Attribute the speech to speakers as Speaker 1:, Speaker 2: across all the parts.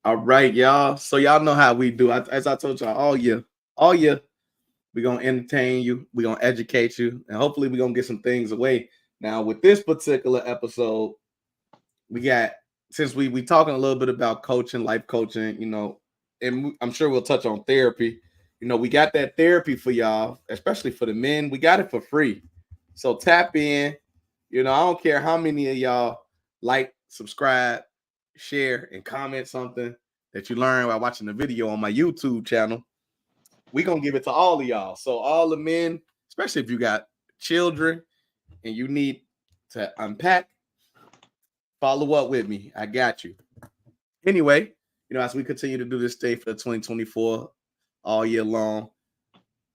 Speaker 1: All right, y'all. So y'all know how we do. As I told y'all all year, we're gonna entertain you, we're gonna educate you, and hopefully we're gonna get some things away. Now, with this particular episode, we got since we talking a little bit about coaching, life coaching, and I'm sure we'll touch on therapy. We got that therapy for y'all, especially for the men. We got it for free. So tap in. I don't care how many of y'all like, subscribe, share, and comment something that you learn while watching the video on my YouTube channel. We're gonna give it to all of y'all. So all the men, especially if you got children and you need to unpack, follow up with me. I got you. Anyway, as we continue to do this day for the 2024 all year long,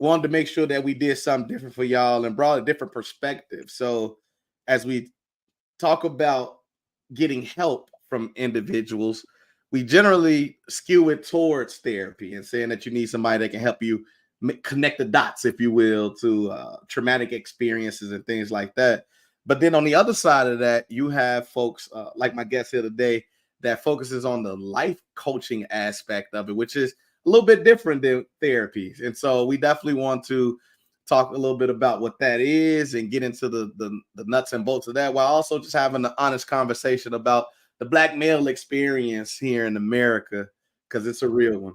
Speaker 1: wanted to make sure that we did something different for y'all and brought a different perspective. So as we talk about getting help from individuals, we generally skew it towards therapy and saying that you need somebody that can help you connect the dots, if you will, to traumatic experiences and things like that. But then on the other side of that, you have folks like my guest here today that focuses on the life coaching aspect of it, which is a little bit different than therapies. And so we definitely want to talk a little bit about what that is and get into the nuts and bolts of that, while also just having an honest conversation about the black male experience here in America, because it's a real one.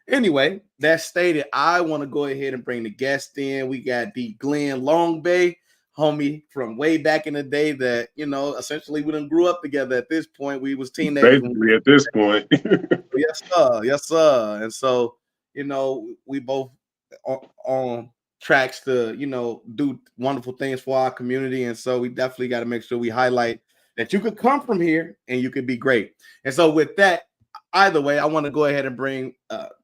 Speaker 1: Anyway, that stated, I want to go ahead and bring the guest in. We got the Glenn Long Bay, homie from way back in the day that, essentially we done grew up together at this point. We was teenagers.
Speaker 2: Basically, at this point.
Speaker 1: Yes, sir. Yes, sir. And so, we both on tracks to, do wonderful things for our community. And so we definitely got to make sure we highlight that you could come from here and you could be great. And so with that, either way, I want to go ahead and bring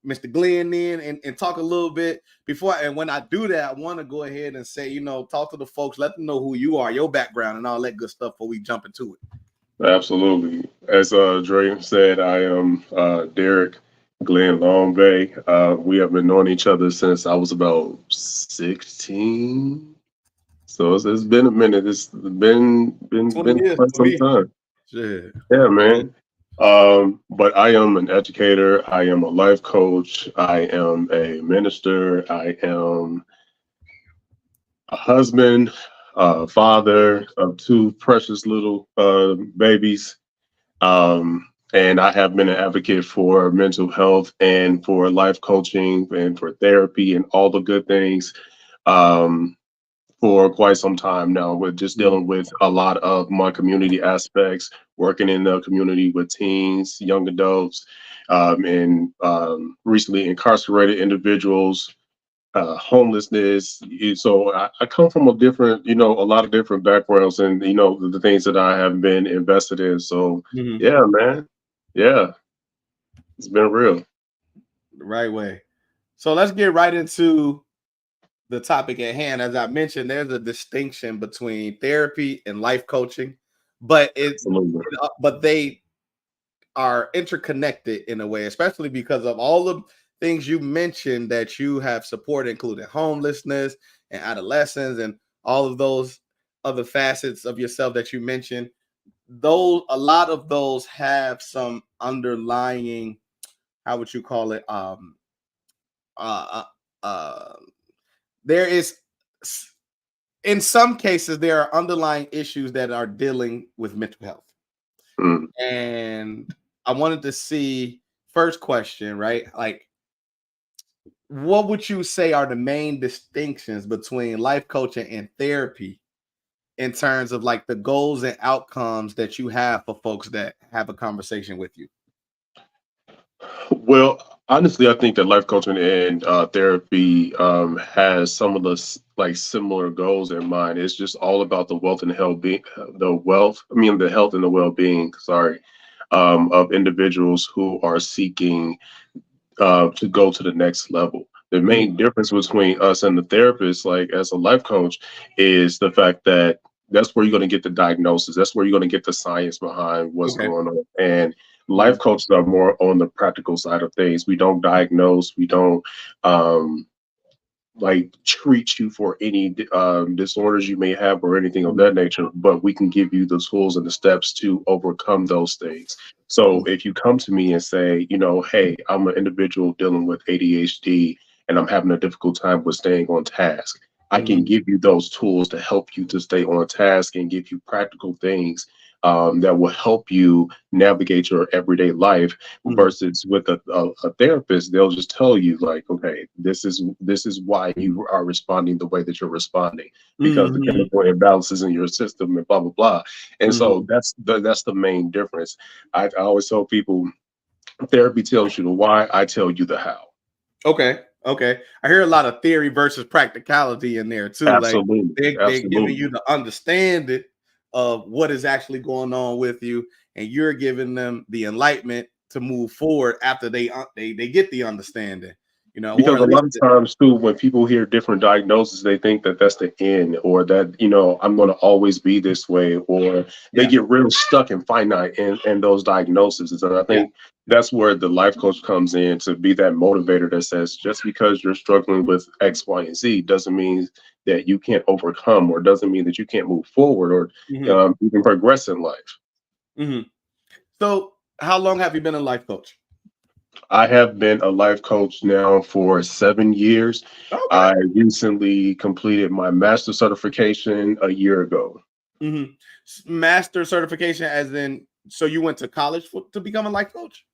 Speaker 1: Mr. Glenn in and talk a little bit before. And when I do that, I want to go ahead and say, talk to the folks, let them know who you are, your background, and all that good stuff before we jump into it.
Speaker 2: Absolutely. As Dre said, I am Derrick Glenn Longbay. We have been knowing each other since I was about 16. So it's been a minute. It's been
Speaker 1: 20 years
Speaker 2: quite
Speaker 1: for
Speaker 2: some
Speaker 1: me.
Speaker 2: time.
Speaker 1: Yeah.
Speaker 2: Yeah, man. But I am an educator. I am a life coach. I am a minister. I am a husband, father of two precious little babies. And I have been an advocate for mental health and for life coaching and for therapy and all the good things um, for quite some time now, with just dealing with a lot of my community aspects, working in the community with teens, young adults, and recently incarcerated individuals, homelessness. So I come from a different, a lot of different backgrounds, and the things that I have been invested in. So
Speaker 1: Mhm.
Speaker 2: yeah, man, yeah, it's been real.
Speaker 1: The right way. So let's get right into the topic at hand. As I mentioned, there's a distinction between therapy and life coaching, but
Speaker 2: Absolutely.
Speaker 1: but they are interconnected in a way, especially because of all the things you mentioned that you have supported, including homelessness and adolescents and all of those other facets of yourself that you mentioned. Those A lot of those have some underlying, how would you call it, uh, uh, uh there is in some cases there are underlying issues that are dealing with mental health.
Speaker 2: Mm.
Speaker 1: And I wanted to see, first question, right? Like, what would you say are the main distinctions between life coaching and therapy in terms of like the goals and outcomes that you have for folks that have a conversation with you?
Speaker 2: Well, honestly, I think that life coaching and therapy has some of the like similar goals in mind. It's just all about the wealth and health, the wealth. I mean, the health and the well-being. Sorry, of individuals who are seeking to go to the next level. The
Speaker 1: Mhm.
Speaker 2: main difference between us and the therapist, like as a life coach, is the fact that that's where you're going to get the diagnosis. That's where you're going to get the science behind what's
Speaker 1: Okay.
Speaker 2: going on. And life
Speaker 1: Mhm.
Speaker 2: coaches are more on the practical side of things. We don't diagnose. We don't um, like treat you for any disorders you may have or anything of
Speaker 1: Mhm.
Speaker 2: that nature, but we can give you the tools and the steps to overcome those things. So if you come to me and say, hey, I'm an individual dealing with ADHD and I'm having a difficult time with staying on task, I can give you those tools to help you to stay on task and give you practical things that will help you navigate your everyday life. Versus with a therapist, they'll just tell you like, okay, this is why you are responding the way that you're responding because the chemical imbalances in your system and blah blah blah. And so that's the main difference. I always tell people, therapy tells you the why, I tell you the how.
Speaker 1: Okay. I hear a lot of theory versus practicality in there too. Like
Speaker 2: Absolutely.
Speaker 1: they're giving you the understanding of what is actually going on with you, and you're giving them the enlightenment to move forward after they get the understanding. Or
Speaker 2: Because
Speaker 1: at
Speaker 2: a lot
Speaker 1: least
Speaker 2: of times too, when people hear different diagnoses, they think that that's the end, or that I'm going to always be this way, or they
Speaker 1: yeah,
Speaker 2: get real stuck and finite in those diagnoses. And I
Speaker 1: yeah,
Speaker 2: think that's where the life coach comes in to be that motivator that says, just because you're struggling with X, Y, and Z doesn't mean that you can't overcome, or doesn't mean that you can't move forward, or you can progress in life.
Speaker 1: So, how long have you been a life coach?
Speaker 2: I have been a life coach now for 7 years.
Speaker 1: Okay.
Speaker 2: I recently completed my master certification a year ago.
Speaker 1: Master certification, as in, so you went to college to become a life coach?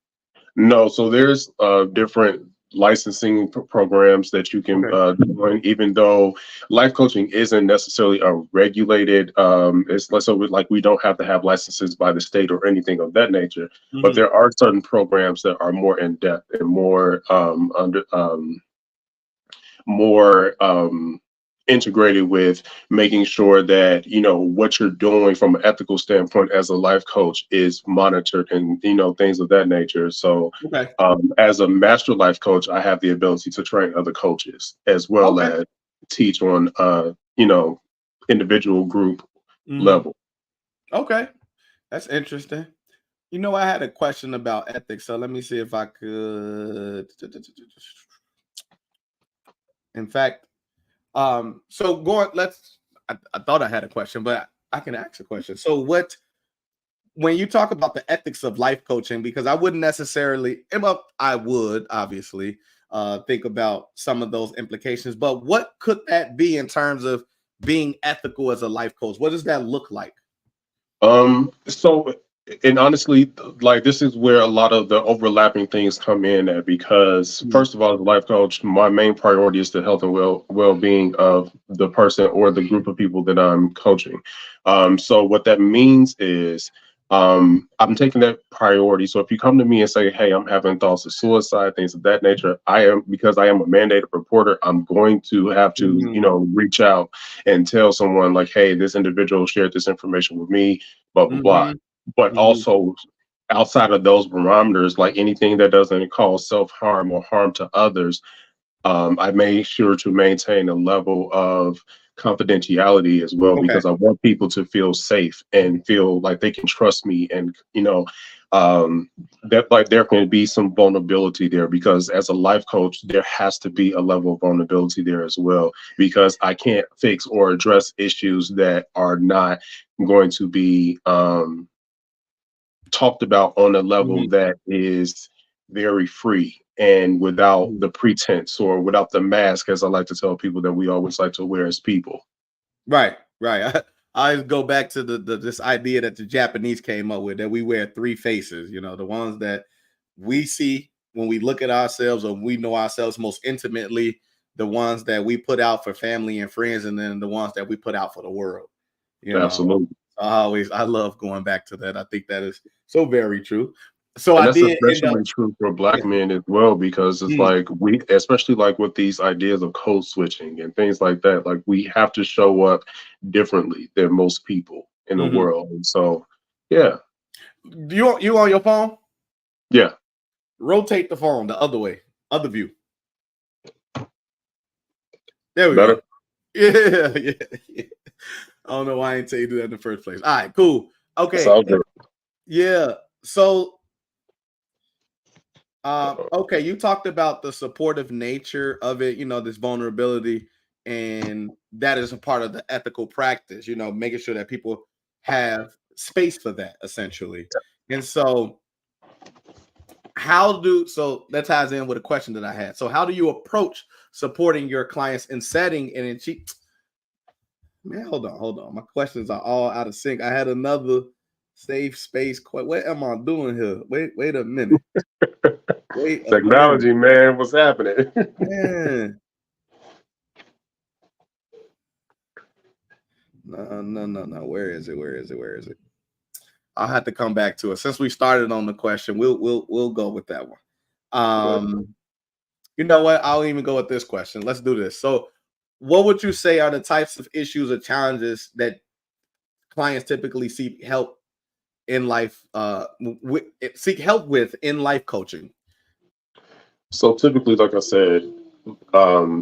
Speaker 2: No, so there's different licensing programs that you can
Speaker 1: Okay.
Speaker 2: join, even though life coaching isn't necessarily a regulated, it's less so like we don't have to have licenses by the state or anything of that nature, but there are certain programs that are more in depth and more integrated with making sure that what you're doing from an ethical standpoint as a life coach is monitored and things of that nature. So
Speaker 1: Okay.
Speaker 2: as a master life coach, I have the ability to train other coaches as well
Speaker 1: Okay.
Speaker 2: as teach on individual group
Speaker 1: hmm
Speaker 2: level.
Speaker 1: Okay. That's interesting. I had a question about ethics, so let me see if I could. In fact, so going, I thought I had a question, but I can ask a question. So, when you talk about the ethics of life coaching, because I wouldn't necessarily, well, I would obviously think about some of those implications, but what could that be in terms of being ethical as a life coach? What does that look like?
Speaker 2: So, and honestly, like this is where a lot of the overlapping things come in at, because first of all, as a life coach, my main priority is the health and well-being of the person or the group of people that I'm coaching. So what that means is I'm taking that priority. So if you come to me and say, hey, I'm having thoughts of suicide, things of that nature, because I am a mandated reporter, I'm going to have to, reach out and tell someone like, hey, this individual shared this information with me, blah blah blah. But also outside of those barometers, like anything that doesn't cause self-harm or harm to others, I made sure to maintain a level of confidentiality as well,
Speaker 1: Okay.
Speaker 2: because I want people to feel safe and feel like they can trust me, and that like there can be some vulnerability there, because as a life coach there has to be a level of vulnerability there as well, because I can't fix or address issues that are not going to be talked about on a level that is very free and without the pretense or without the mask, as I like to tell people that we always like to wear as people.
Speaker 1: Right. I go back to this idea that the Japanese came up with, that we wear three faces. The ones that we see when we look at ourselves, or we know ourselves most intimately, the ones that we put out for family and friends, and then the ones that we put out for the world. You know,
Speaker 2: Absolutely.
Speaker 1: I love going back to that. I think that is so very true. So
Speaker 2: And
Speaker 1: I
Speaker 2: that's
Speaker 1: did end up,
Speaker 2: especially true for Black
Speaker 1: yeah.
Speaker 2: men as well, because it's
Speaker 1: Mm,
Speaker 2: like we, especially like with these ideas of code switching and things like that, like we have to show up differently than most people in the
Speaker 1: mhm.
Speaker 2: world. And so, yeah,
Speaker 1: You on your phone?
Speaker 2: yeah,
Speaker 1: Rotate the phone the other way, other view. There we
Speaker 2: better.
Speaker 1: go. Yeah. I don't know why I didn't tell you to do that in the first place. All right, cool.
Speaker 2: That's
Speaker 1: Okay.
Speaker 2: all good.
Speaker 1: Yeah. So okay, you talked about the supportive nature of it, this vulnerability, and that is a part of the ethical practice, making sure that people have space for that essentially. And so So that ties in with a question that I had. So how do you approach supporting your clients in setting and in man, hold on. My questions are all out of sync. I had another safe space. What am I doing here? Wait a minute. Wait a minute.
Speaker 2: Technology, man, what's happening?
Speaker 1: Man. No. Where is it? I'll have to come back to it. Since we started on the question, we'll go with that one. You know what? I'll even go with this question. Let's do this. So, what would you say are the types of issues or challenges that clients typically seek help in life? Seek help with in life coaching.
Speaker 2: So typically, like I said,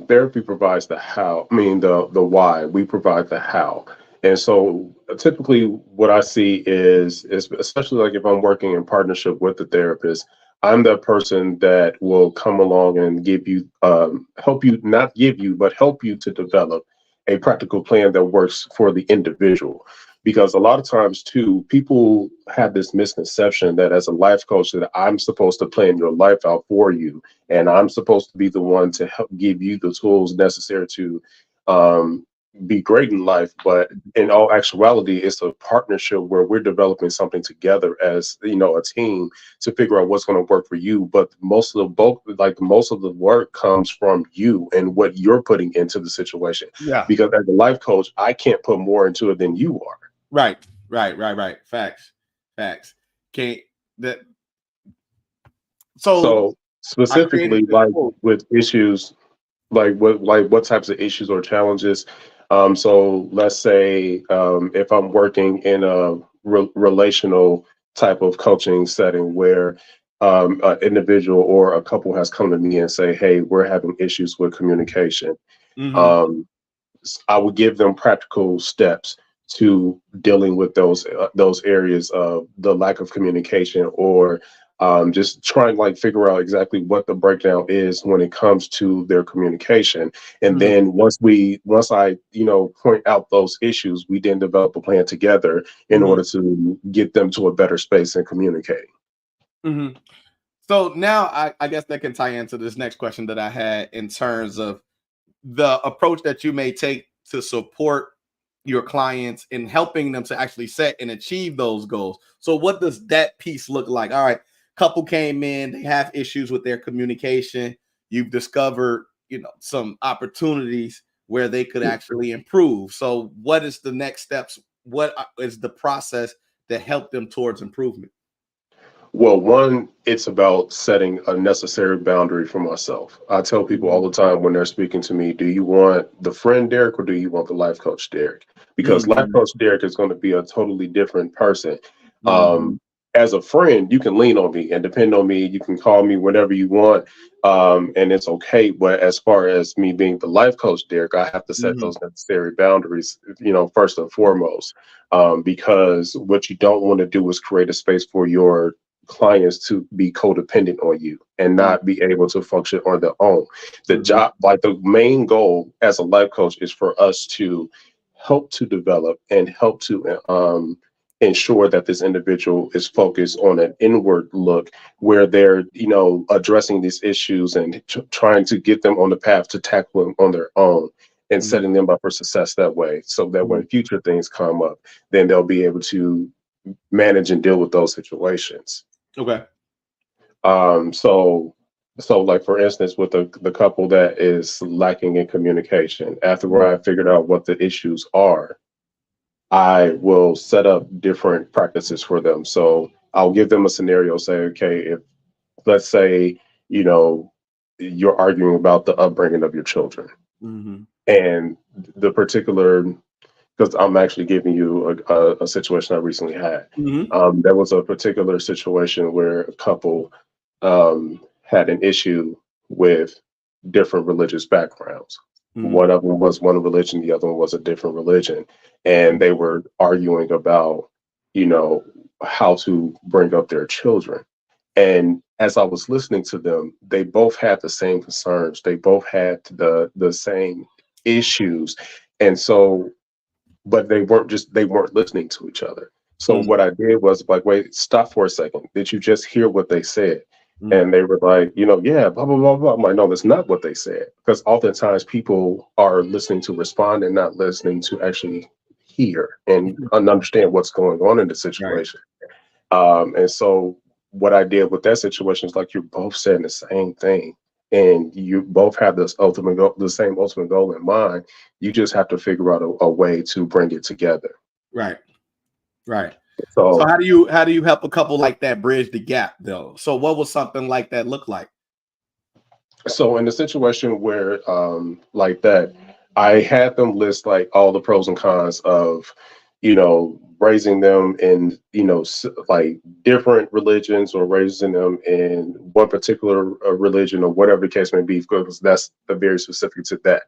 Speaker 2: therapy provides the how. I mean, the why. We provide the how. And so typically, what I see is especially like if I'm working in partnership with the therapist, I'm that person that will come along and give you, help you, not give you, but help you to develop a practical plan that works for the individual. Because a lot of times too, people have this misconception that as a life coach that I'm supposed to plan your life out for you, and I'm supposed to be the one to help give you the tools necessary to um, be great in life. But in all actuality, it's a partnership where we're developing something together as a team to figure out what's going to work for you. But most of the work comes from you and what you're putting into the situation.
Speaker 1: Yeah.
Speaker 2: Because as a life coach, I can't put more into it than you are.
Speaker 1: Right. Facts. Can't that. So
Speaker 2: So
Speaker 1: I created
Speaker 2: specifically,
Speaker 1: this
Speaker 2: like
Speaker 1: quote.
Speaker 2: with issues, what types of issues or challenges. So let's say if I'm working in a relational type of coaching setting where an individual or a couple has come to me and say, hey, we're having issues with communication.
Speaker 1: Mm-hmm.
Speaker 2: um, I would give them practical steps to dealing with those areas of the lack of communication, or just trying to like figure out exactly what the breakdown is when it comes to their communication. And
Speaker 1: Mm-hmm.
Speaker 2: then once I point out those issues, we then develop a plan together in
Speaker 1: Mm-hmm.
Speaker 2: order to get them to a better space in communicating.
Speaker 1: Mm-hmm. So now I guess that can tie into this next question that I had in terms of the approach that you may take to support your clients in helping them to actually set and achieve those goals. So what does that piece look like? All right, couple came in, they have issues with their communication. You've discovered, some opportunities where they could actually improve. So what is the next steps? What is the process that help them towards improvement?
Speaker 2: Well, one, it's about setting a necessary boundary for myself. I tell people all
Speaker 1: Mhm.
Speaker 2: the time when they're speaking to me, do you want the friend Derrick or do you want the life coach Derrick? Because life
Speaker 1: Mhm.
Speaker 2: coach Derrick is going to be a totally different person.
Speaker 1: Mhm.
Speaker 2: As a friend, you can lean on me and depend on me. You can call me whenever you want, and it's okay. But as far as me being the life coach Derrick, I have to set
Speaker 1: Mhm.
Speaker 2: those necessary boundaries, first and foremost, because what you don't want to do is create a space for your clients to be codependent on you and
Speaker 1: Mhm.
Speaker 2: not be able to function on their own. The
Speaker 1: Mhm.
Speaker 2: job, like the main goal as a life coach, is for us to help to develop and help to ensure that this individual is focused on an inward look where they're addressing these issues and trying to get them on the path to tackle them on their own and
Speaker 1: Mhm.
Speaker 2: setting them up for success that way, so that when
Speaker 1: Mhm.
Speaker 2: future things come up, then they'll be able to manage and deal with those situations.
Speaker 1: Okay.
Speaker 2: Um, so, so like for instance, with the couple that is lacking in communication, after
Speaker 1: Mhm.
Speaker 2: I figured out what the issues are, I will set up different practices for them. So I'll give them a scenario, say, okay, if let's say, you know, you're arguing about the upbringing of your children
Speaker 1: Mhm.
Speaker 2: and the particular, because I'm actually giving you a situation I recently had.
Speaker 1: Mhm.
Speaker 2: There was a particular situation where a couple had an issue with different religious backgrounds.
Speaker 1: Mhm.
Speaker 2: One of them was one religion, the other one was a different religion. And they were arguing about, you know, how to bring up their children. And as I was listening to them, they both had the same concerns. They both had the same issues. And so but they weren't listening to each other. So
Speaker 1: Mhm.
Speaker 2: what I did was like, wait, stop for a second. Did you just hear what they said? And they were like, yeah, blah, blah, blah, blah. I'm like, no, that's not what they said. Because oftentimes people are listening to respond and not listening to actually hear and understand what's going on in the
Speaker 1: Right.
Speaker 2: situation. And so what I did with that situation is like you're both saying the same thing. And you both have this ultimate goal, the same ultimate goal in mind. You just have to figure out a way to bring it together.
Speaker 1: Right. Right. So
Speaker 2: So
Speaker 1: how do you help a couple like that bridge the gap though? So what would something like that look like?
Speaker 2: So in a situation where like that, I had them list like all the pros and cons of, raising them in, like different religions or raising them in one particular religion or whatever the case may be, because that's very specific to that.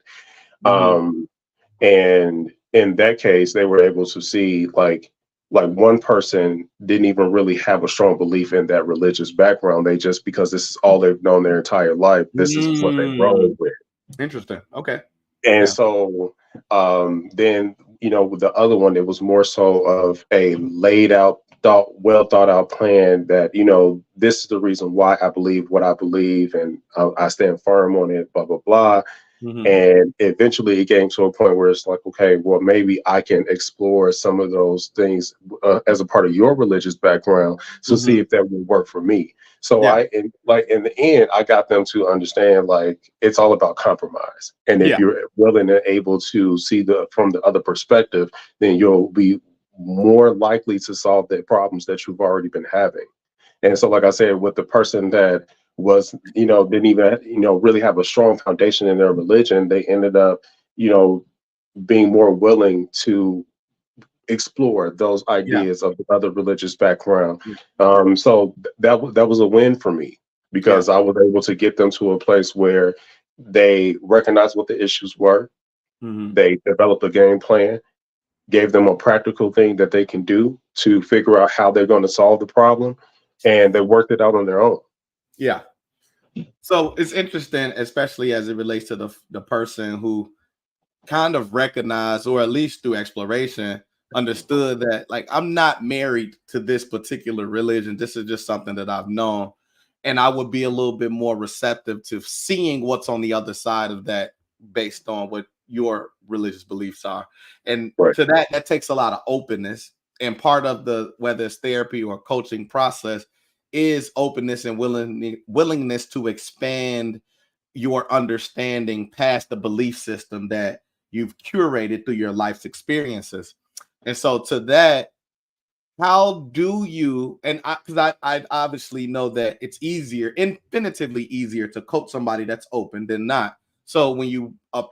Speaker 1: Mm-hmm.
Speaker 2: Um, and in that case, they were able to see like one person didn't even really have a strong belief in that religious background. They just, because this is all they've known their entire life, this is what they roll
Speaker 1: Mm,
Speaker 2: with.
Speaker 1: interesting. Okay.
Speaker 2: And
Speaker 1: Yeah.
Speaker 2: so then, with the other one, it was more so of a laid out, well thought out plan that, this is the reason why I believe what I believe, and I stand firm on it, blah, blah, blah.
Speaker 1: Mm-hmm.
Speaker 2: And eventually it came to a point where it's like, okay, well, maybe I can explore some of those things as a part of your religious background to see
Speaker 1: Mm-hmm.
Speaker 2: if that will work for me. So
Speaker 1: Yeah.
Speaker 2: in the end, I got them to understand like it's all about compromise. And if
Speaker 1: Yeah.
Speaker 2: you're willing and able to see from the other perspective, then you'll be more likely to solve the problems that you've already been having. And so, like I said, with the person that was, didn't even, really have a strong foundation in their religion, they ended up, you know, being more willing to explore those
Speaker 1: Yeah.
Speaker 2: ideas of the other religious background.
Speaker 1: Yeah.
Speaker 2: That was a win for me
Speaker 1: Yeah.
Speaker 2: because I was able to get them to a place where they recognized what the issues were.
Speaker 1: Mm-hmm.
Speaker 2: They developed a game plan, gave them a practical thing that they can do to figure out how they're going to solve the problem, and they worked it out on their own.
Speaker 1: Yeah. So it's interesting, especially as it relates to the person who kind of recognized, or at least through exploration, understood that like I'm not married to this particular religion. This is just something that I've known. And I would be a little bit more receptive to seeing what's on the other side of that based on what your religious beliefs are. And
Speaker 2: Right.
Speaker 1: to that, that takes a lot of openness. And part of the whether it's therapy or coaching process is openness and willingness to expand your understanding past the belief system that you've curated through your life's experiences. And so to that, how do you, and I obviously know that it's easier, infinitively easier to coach somebody that's open than not. So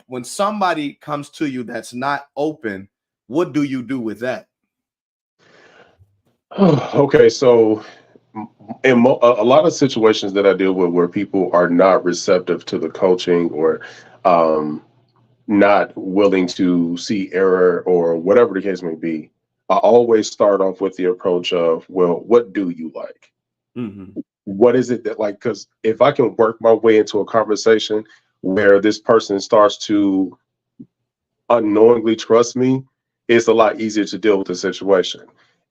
Speaker 1: when somebody comes to you that's not open, what do you do with that?
Speaker 2: Okay, so a lot of situations that I deal with where people are not receptive to the coaching or um, not willing to see error or whatever the case may be, I always start off with the approach of, well, what do you like?
Speaker 1: Mm-hmm.
Speaker 2: What is it that, like, because if I can work my way into a conversation where this person starts to unknowingly trust me, it's a lot easier to deal with the situation.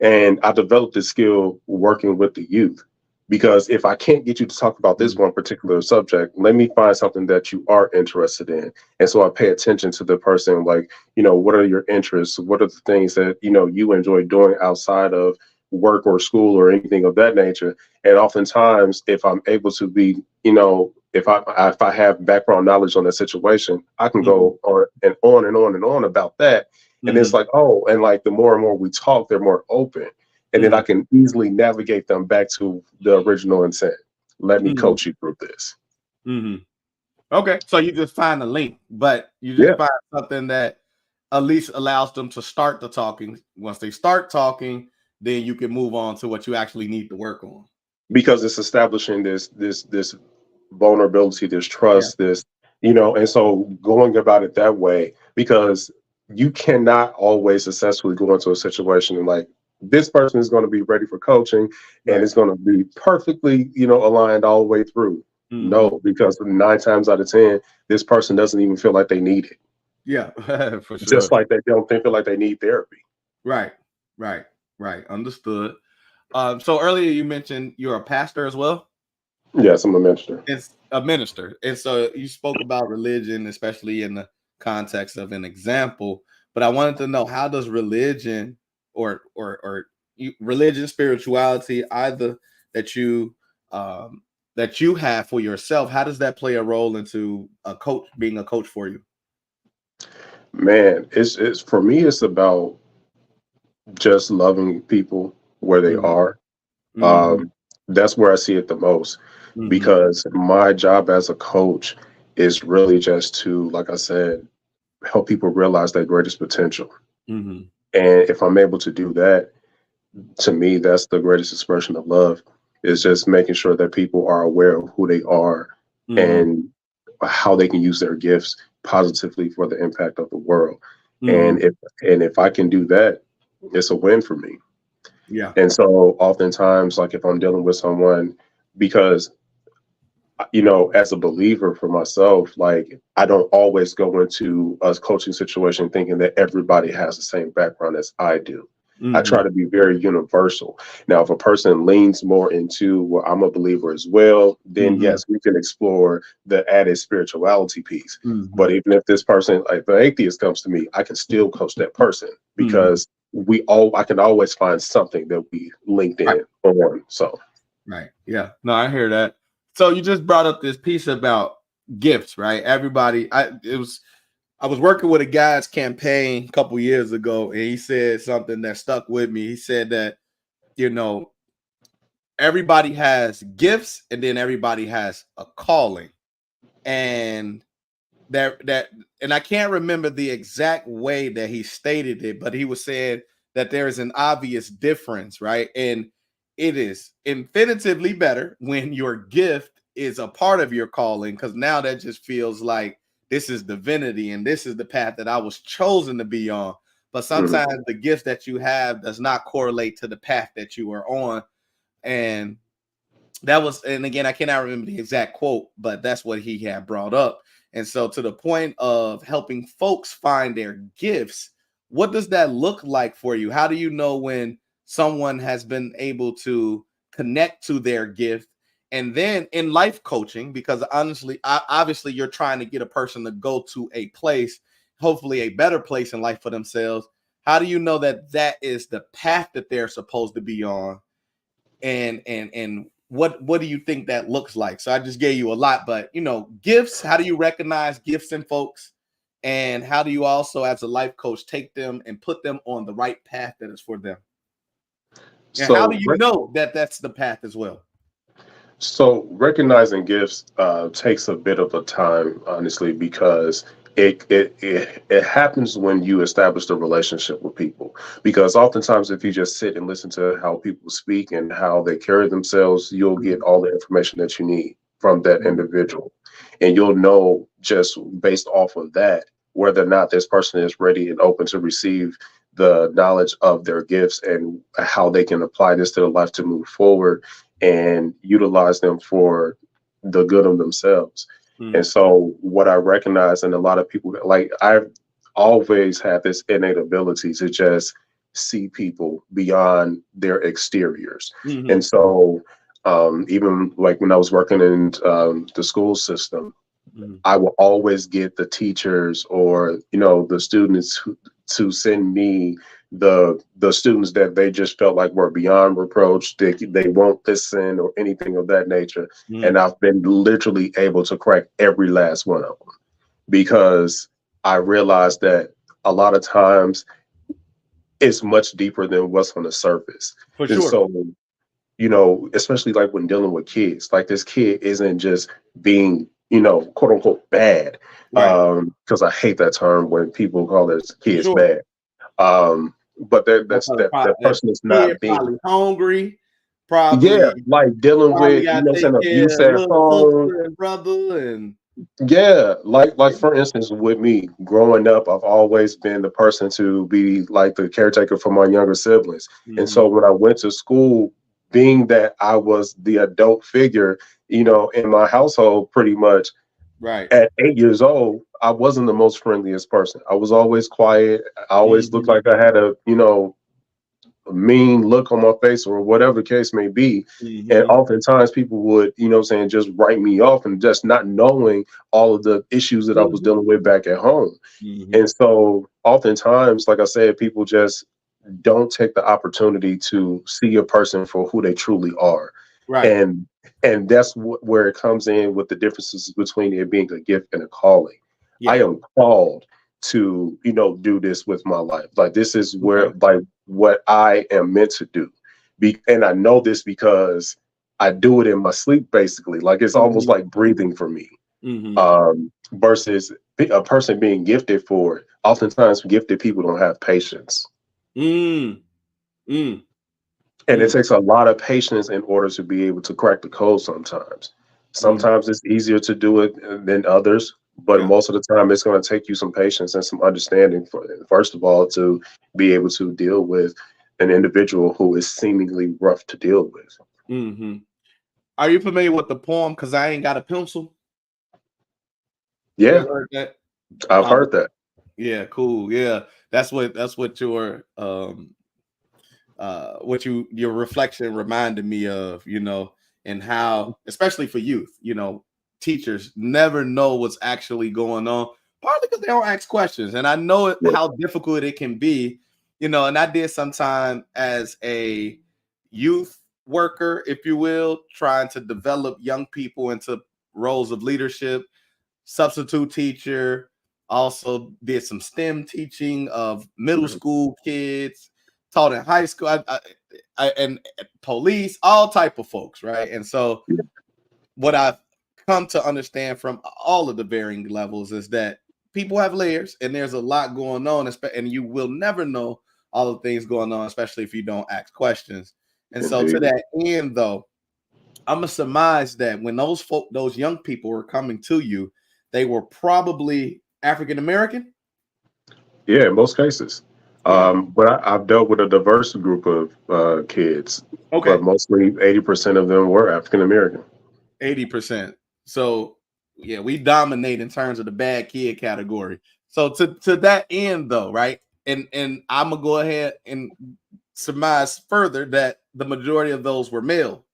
Speaker 2: And I developed this skill working with the youth because if I can't get you to talk about this
Speaker 1: Mm-hmm.
Speaker 2: one particular subject, let me find something that you are interested in. And so I pay attention to the person, like, what are your interests? What are the things that, you enjoy doing outside of work or school or anything of that nature? And oftentimes, if I'm able to be, if I have background knowledge on that situation, I can
Speaker 1: Mm-hmm.
Speaker 2: go on and on and on and on about that. And it's
Speaker 1: Mm-hmm.
Speaker 2: like, oh, and like the more and more we talk, they're more open. And then I
Speaker 1: Mm-hmm.
Speaker 2: can easily navigate them back to the original intent. Let me
Speaker 1: Mm-hmm.
Speaker 2: coach you through this.
Speaker 1: Mm-hmm. Okay, so you just find a link, but you just
Speaker 2: Yeah.
Speaker 1: find something that at least allows them to start the talking. Once they start talking, then you can move on to what you actually need to work on.
Speaker 2: Because it's establishing this vulnerability, this
Speaker 1: Yeah.
Speaker 2: trust, this, and so going about it that way, because you cannot always successfully go into a situation and like this person is going to be ready for coaching and
Speaker 1: Right.
Speaker 2: it's going to be perfectly, aligned all the way through.
Speaker 1: Mm-hmm.
Speaker 2: No, because 9 times out of 10, this person doesn't even feel like they need it.
Speaker 1: Yeah, for
Speaker 2: Just
Speaker 1: sure.
Speaker 2: like they don't feel like they need therapy.
Speaker 1: Right. Right. Right. Understood. So earlier you mentioned you're a pastor as well.
Speaker 2: Yes, I'm a minister.
Speaker 1: It's a minister. And so you spoke about religion, especially in the context of an example. But I wanted to know, how does religion or religion, spirituality, either that you um that you have for yourself, how does that play a role into a coach being a coach for you?
Speaker 2: Man, it's for me. It's about just loving people where they
Speaker 1: Mhm,
Speaker 2: are.
Speaker 1: mhm,
Speaker 2: Um, that's where I see it the most,
Speaker 1: mhm,
Speaker 2: because my job as a coach is really just to, like I said, help people realize their greatest potential.
Speaker 1: mhm,
Speaker 2: And if I'm able to do that, to me, that's the greatest expression of love, is just making sure that people are aware of who they are
Speaker 1: mhm,
Speaker 2: and how they can use their gifts positively for the impact of the world.
Speaker 1: mhm.
Speaker 2: And if I can do that, it's a win for me.
Speaker 1: Yeah.
Speaker 2: And so oftentimes, like if I'm dealing with someone, because as a believer for myself, like I don't always go into a coaching situation thinking that everybody has the same background as I do. I try
Speaker 1: Mhm,
Speaker 2: to be very universal. Now, if a person leans more into, well, I'm a believer as well, then
Speaker 1: mhm,
Speaker 2: yes, we can explore the added spirituality piece.
Speaker 1: mhm,
Speaker 2: But even if this person, like the atheist, comes to me, I can still coach that person
Speaker 1: mhm.
Speaker 2: because I can always find something that we linked in on. So,
Speaker 1: Right. Yeah. No, I hear that. So you just brought up this piece about gifts, right? Everybody, I was working with a guy's campaign a couple years ago, and he said something that stuck with me. He said that, you know, everybody has gifts and then everybody has a calling. And that and I can't remember the exact way that he stated it, but he was saying that there is an obvious difference, right? And it is infinitively better when your gift is a part of your calling, because now that just feels like this is divinity and this is the path that I was chosen to be on. But
Speaker 2: mhm.
Speaker 1: sometimes the gift that you have does not correlate to the path that you are on. And that was, and again, I cannot remember the exact quote, but that's what he had brought up. And so, to the point of helping folks find their gifts, what does that look like for you? How do you know when someone has been able to connect to their gift? And then in life coaching, because honestly, obviously, you're trying to get a person to go to a place, hopefully a better place in life for themselves. How do you know that that is the path that they're supposed to be on? And what do you think that looks like? So I just gave you a lot, but gifts, how do you recognize gifts in folks, and how do you also as a life coach take them and put them on the right path that is for them, and how do
Speaker 2: So
Speaker 1: you know that that's the path as well?
Speaker 2: So recognizing gifts takes a bit of a time, honestly, because it happens when you establish the relationship with people. Because oftentimes, if you just sit and listen to how people speak and how they carry themselves, you'll get
Speaker 1: Mhm,
Speaker 2: all the information that you need from that
Speaker 1: mhm,
Speaker 2: individual, and you'll know just based off of that whether or not this person is ready and open to receive the knowledge of their gifts and how they can apply this to their life to move forward and utilize them for the good of themselves. And
Speaker 1: mhm,
Speaker 2: so, what I recognize, and a lot of people, like I've always had this innate ability to just see people beyond their exteriors. And
Speaker 1: mhm,
Speaker 2: so, even like when I was working in the school system,
Speaker 1: mhm,
Speaker 2: I will always get the teachers or the students to send me the students that they just felt like were beyond reproach. They won't listen or anything of that nature. And
Speaker 1: mhm,
Speaker 2: I've been literally able to crack every last one of them because I realized that a lot of times it's much deeper than what's on the surface.
Speaker 1: for
Speaker 2: And
Speaker 1: sure.
Speaker 2: so especially like when dealing with kids, like this kid isn't just being, quote unquote bad.
Speaker 1: Right.
Speaker 2: Because I hate that term when people call their
Speaker 1: For
Speaker 2: kids
Speaker 1: sure.
Speaker 2: bad. But that
Speaker 1: That
Speaker 2: person is
Speaker 1: kid
Speaker 2: not being,
Speaker 1: probably hungry,
Speaker 2: yeah,
Speaker 1: probably
Speaker 2: like dealing
Speaker 1: probably
Speaker 2: with,
Speaker 1: got to
Speaker 2: saying
Speaker 1: take
Speaker 2: abuse
Speaker 1: care of
Speaker 2: at
Speaker 1: little
Speaker 2: home.
Speaker 1: sister and brother and
Speaker 2: Yeah, like for instance, with me growing up, I've always been the person to be like the caretaker for my younger siblings. And so
Speaker 1: mhm,
Speaker 2: when I went to school, being that I was the adult figure, in my household, pretty much
Speaker 1: right.
Speaker 2: at 8 years old, I wasn't the most friendliest person. I was always quiet. I always looked
Speaker 1: Mhm.
Speaker 2: like I had a mean look on my face or whatever the case may be. And
Speaker 1: Mm-hmm.
Speaker 2: oftentimes people would, just write me off and just not knowing all of the issues that I was
Speaker 1: Mm-hmm.
Speaker 2: dealing with back at home.
Speaker 1: Mm-hmm.
Speaker 2: And so oftentimes, like I said, people just don't take the opportunity to see a person for who they truly are.
Speaker 1: Right.
Speaker 2: And that's where it comes in with the differences between it being a gift and a calling. I
Speaker 1: Yeah.
Speaker 2: am called to, do this with my life. Like this is where
Speaker 1: Okay.
Speaker 2: like what I am meant to do. And I know this because I do it in my sleep basically. Like it's almost
Speaker 1: Mm-hmm.
Speaker 2: like breathing for me.
Speaker 1: Mm-hmm.
Speaker 2: Versus a person being gifted for it. Oftentimes gifted people don't have patience.
Speaker 1: Mm. Mm.
Speaker 2: And it
Speaker 1: Mm.
Speaker 2: takes a lot of patience in order to be able to crack the code sometimes.
Speaker 1: Mm.
Speaker 2: Sometimes it's easier to do it than others, but
Speaker 1: Yeah.
Speaker 2: most of the time it's going to take you some patience and some understanding, first of all, to be able to deal with an individual who is seemingly rough to deal with.
Speaker 1: Mm-hmm. Are you familiar with the poem "Cause I Ain't Got a Pencil"? You
Speaker 2: Yeah,
Speaker 1: ever heard that?
Speaker 2: I've
Speaker 1: Um,
Speaker 2: heard that.
Speaker 1: yeah, cool. Yeah, that's what your reflection reminded me of, and how, especially for youth, teachers never know what's actually going on, partly because they don't ask questions. And I know
Speaker 2: Yeah,
Speaker 1: how difficult it can be, and I did sometime as a youth worker, if you will, trying to develop young people into roles of leadership, substitute teacher, also did some STEM teaching of middle school kids, taught in high school, and police, all type of folks, right? And so what I've come to understand from all of the varying levels is that people have layers and there's a lot going on, and you will never know all the things going on, especially if you don't ask questions. And so to
Speaker 2: indeed.
Speaker 1: that end, though, I'm gonna surmise that when those young people were coming to you, they were probably African American.
Speaker 2: Yeah, in most cases.
Speaker 1: Yeah.
Speaker 2: But I've dealt with a diverse group of kids, but
Speaker 1: Okay.
Speaker 2: mostly 80% of them were African American.
Speaker 1: 80%. So yeah, we dominate in terms of the bad kid category. So to that end, though, right? And I'm gonna go ahead and surmise further that the majority of those were male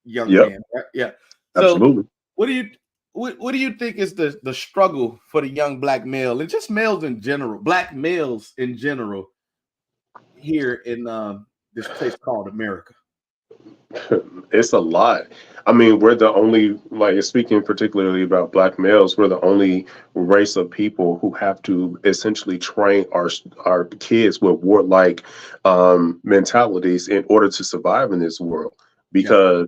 Speaker 1: young
Speaker 2: Yep,
Speaker 1: men, right? Yeah. So
Speaker 2: absolutely.
Speaker 1: what do you what do you think is the struggle for the young black male and just males in general, black males in general, here in this place called America?
Speaker 2: It's a lot. I mean, we're the only, like, speaking particularly about black males, we're the only race of people who have to essentially train our kids with warlike mentalities in order to survive in this world.
Speaker 1: Yeah.
Speaker 2: Because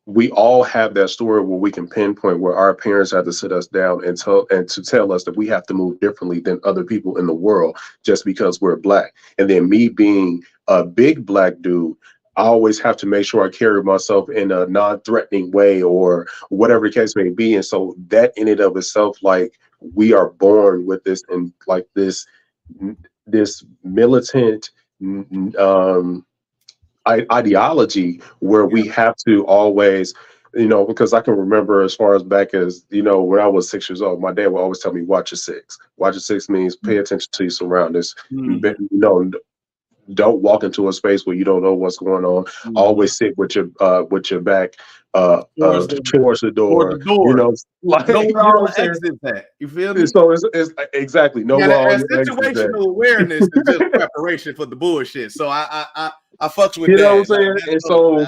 Speaker 2: we all have that story where we can pinpoint where our parents had to sit us down and to tell us that we have to move differently than other people in the world just because we're black. And then me being a big black dude, I always have to make sure I carry myself in a non-threatening way or whatever the case may be. And so that in and of itself, like we are born with this and like this militant ideology where
Speaker 1: Yeah.
Speaker 2: we have to always, because I can remember as far as back as, when I was 6 years old, my dad would always tell me, watch your six. Watch your six means pay attention to your surroundings.
Speaker 1: Mm-hmm.
Speaker 2: Don't walk into a space where you don't know what's going on.
Speaker 1: Mm-hmm.
Speaker 2: Always sit with your back
Speaker 1: Towards the
Speaker 2: towards the
Speaker 1: towards
Speaker 2: door,
Speaker 1: the door.
Speaker 2: like,
Speaker 1: Know where
Speaker 2: you know
Speaker 1: all
Speaker 2: what I'm
Speaker 1: the
Speaker 2: saying?
Speaker 1: exits at. You feel
Speaker 2: And
Speaker 1: me?
Speaker 2: so it's exactly know
Speaker 1: Yeah,
Speaker 2: where all
Speaker 1: that
Speaker 2: your exits at.
Speaker 1: situational awareness is just preparation for the bullshit. So I fucks with
Speaker 2: You know what I'm
Speaker 1: that.
Speaker 2: saying?
Speaker 1: That's
Speaker 2: And
Speaker 1: dope.
Speaker 2: so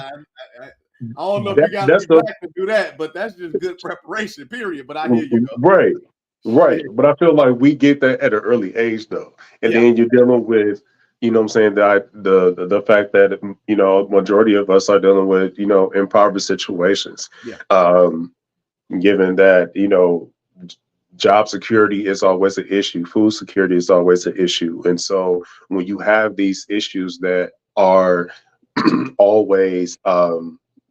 Speaker 1: I don't know if you got to
Speaker 2: that's
Speaker 1: be
Speaker 2: the
Speaker 1: black to do that, but that's just good preparation. Period. But I hear you though.
Speaker 2: right,
Speaker 1: Yeah,
Speaker 2: right. But I feel like we get that at an early age though. And
Speaker 1: yeah,
Speaker 2: then you're dealing with, what I'm saying, that the fact that, majority of us are dealing with, impoverished situations.
Speaker 1: yeah.
Speaker 2: Um, Given that, job security is always an issue, food security is always an issue. And so when you have these issues that are always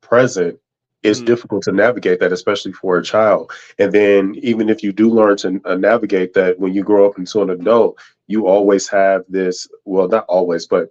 Speaker 2: present, it's
Speaker 1: Mm,
Speaker 2: difficult to navigate that, especially for a child. And then even if you do learn to navigate that when you grow up into an adult, you always have this, well, not always, but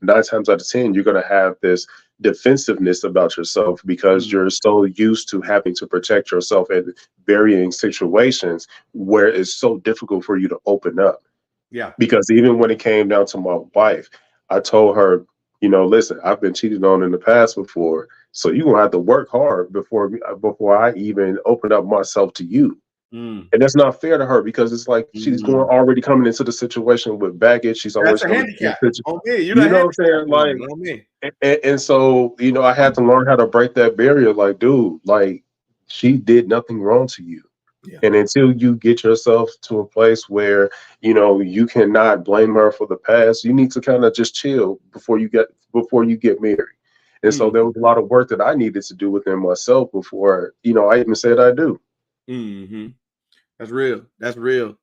Speaker 2: 9 times out of 10, you're going to have this defensiveness about yourself because
Speaker 1: mm,
Speaker 2: you're so used to having to protect yourself in varying situations where it's so difficult for you to open up.
Speaker 1: yeah.
Speaker 2: Because even when it came down to my wife, I told her, listen, I've been cheated on in the past before, so you're gonna have to work hard before I even open up myself to you.
Speaker 1: Mm.
Speaker 2: And that's not fair to her because it's like she's going
Speaker 1: Mm.
Speaker 2: already coming into the situation with baggage. She's
Speaker 1: That's
Speaker 2: always
Speaker 1: a
Speaker 2: coming into
Speaker 1: handicap
Speaker 2: the situation.
Speaker 1: on me. You're the
Speaker 2: You know what I'm
Speaker 1: handicap
Speaker 2: saying? Like,
Speaker 1: woman on me.
Speaker 2: and so, I had to learn how to break that barrier. Like, dude, like she did nothing wrong to you.
Speaker 1: Yeah.
Speaker 2: And until you get yourself to a place where, you cannot blame her for the past, you need to kind of just chill before you get married. And so
Speaker 1: Mm.
Speaker 2: there was a lot of work that I needed to do within myself before, I even said I do.
Speaker 1: Mm-hmm. That's real. That's real.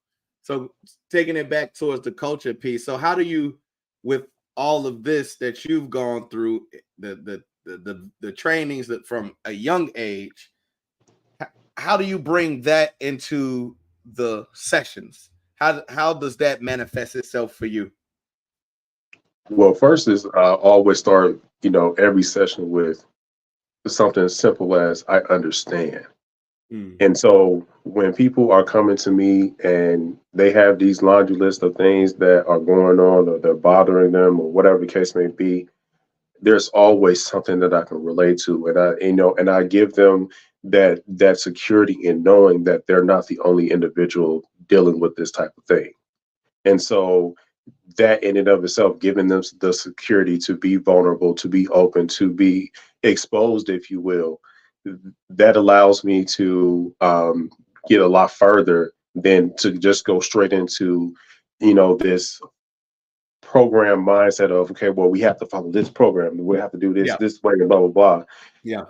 Speaker 1: So taking it back towards the culture piece. So how do you, with all of this that you've gone through, the trainings that from a young age, how do you bring that into the sessions? How does that manifest itself for you?
Speaker 2: Well, first is I always start, every session with something as simple as I understand.
Speaker 1: Mm.
Speaker 2: And so when people are coming to me and they have these laundry list of things that are going on or they're bothering them or whatever the case may be, there's always something that I can relate to. And I give them that security in knowing that they're not the only individual dealing with this type of thing. And so that in and of itself, giving them the security to be vulnerable, to be open, to be exposed, if you will, that allows me to get a lot further than to just go straight into, this program mindset of, okay, well, we have to follow this program, we have to do
Speaker 1: Yeah.
Speaker 2: this way, and blah, blah, blah.
Speaker 1: Yeah.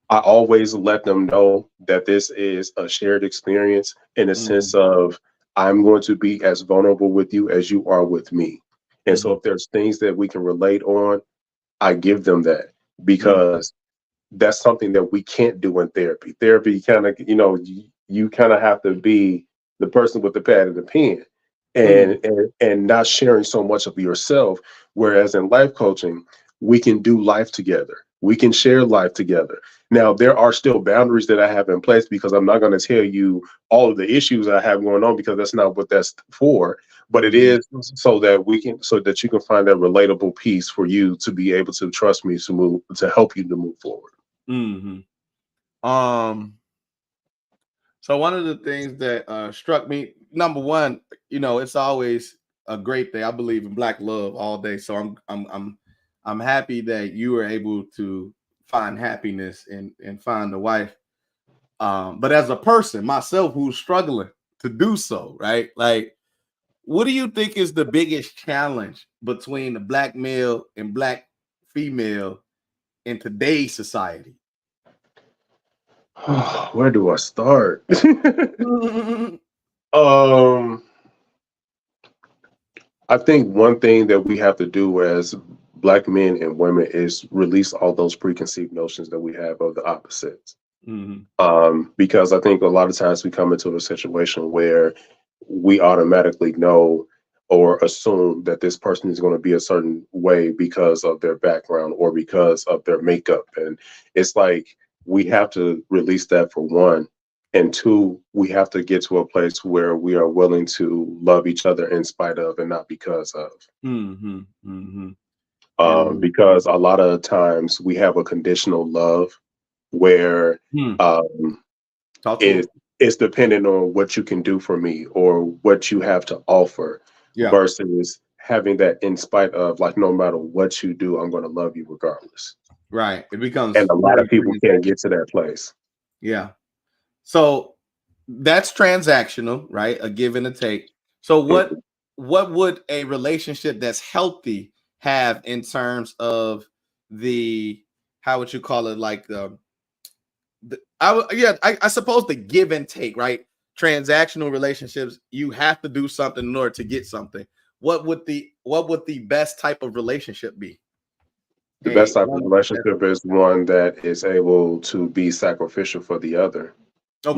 Speaker 2: I always let them know that this is a shared experience in a
Speaker 1: Mm-hmm.
Speaker 2: sense of I'm going to be as vulnerable with you as you are with me. And so
Speaker 1: Mm-hmm.
Speaker 2: if there's things that we can relate on, I give them that
Speaker 1: Mm.
Speaker 2: because that's something that we can't do in therapy. Therapy kind of, you kind of have to be the person with the pad and the pen
Speaker 1: Mm.
Speaker 2: and not sharing so much of yourself. Whereas in life coaching, we can do life together. We can share life together. Now, there are still boundaries that I have in place because I'm not going to tell you all of the issues I have going on because that's not what that's for. But it
Speaker 1: Mm.
Speaker 2: is so that you can find that relatable piece for you to be able to trust me to help you to move forward.
Speaker 1: Mm-hmm. So one of the things that struck me, number one, it's always a great day. I believe in black love all day. So I'm happy that you were able to find happiness and find a wife. But as a person myself who's struggling to do so, right? Like, what do you think is the biggest challenge between the black male and black female in today's society?
Speaker 2: Where do I start? um, I think one thing that we have to do as black men and women is release all those preconceived notions that we have of the opposites.
Speaker 1: Mhm.
Speaker 2: Because I think a lot of times we come into a situation where we automatically know or assume that this person is going to be a certain way because of their background or because of their makeup. And it's like we have to release that for one. And two, we have to get to a place where we are willing to love each other in spite of and not because of.
Speaker 1: Mhm. Mhm. And
Speaker 2: Because a lot of times we have a conditional love where
Speaker 1: hmm,
Speaker 2: um,
Speaker 1: talk to
Speaker 2: it,
Speaker 1: him.
Speaker 2: it's dependent on what you can do for me or what you have to offer
Speaker 1: Yeah.
Speaker 2: versus having that in spite of, like, no matter what you do, I'm going to love you regardless.
Speaker 1: Right. It
Speaker 2: And
Speaker 1: becomes
Speaker 2: a lot of
Speaker 1: very
Speaker 2: people can't
Speaker 1: transactional.
Speaker 2: get to that place.
Speaker 1: Yeah. So that's transactional, right? A give and a take. So
Speaker 2: Mhm.
Speaker 1: what would a relationship that's healthy have in terms of the, how would you call it, like I suppose the give and take, right? Transactional relationships, you have to do something in order to get something. What would the best type of relationship be?
Speaker 2: The best
Speaker 1: A
Speaker 2: type of
Speaker 1: one that's
Speaker 2: relationship is one that is able to be sacrificial for the other.
Speaker 1: okay.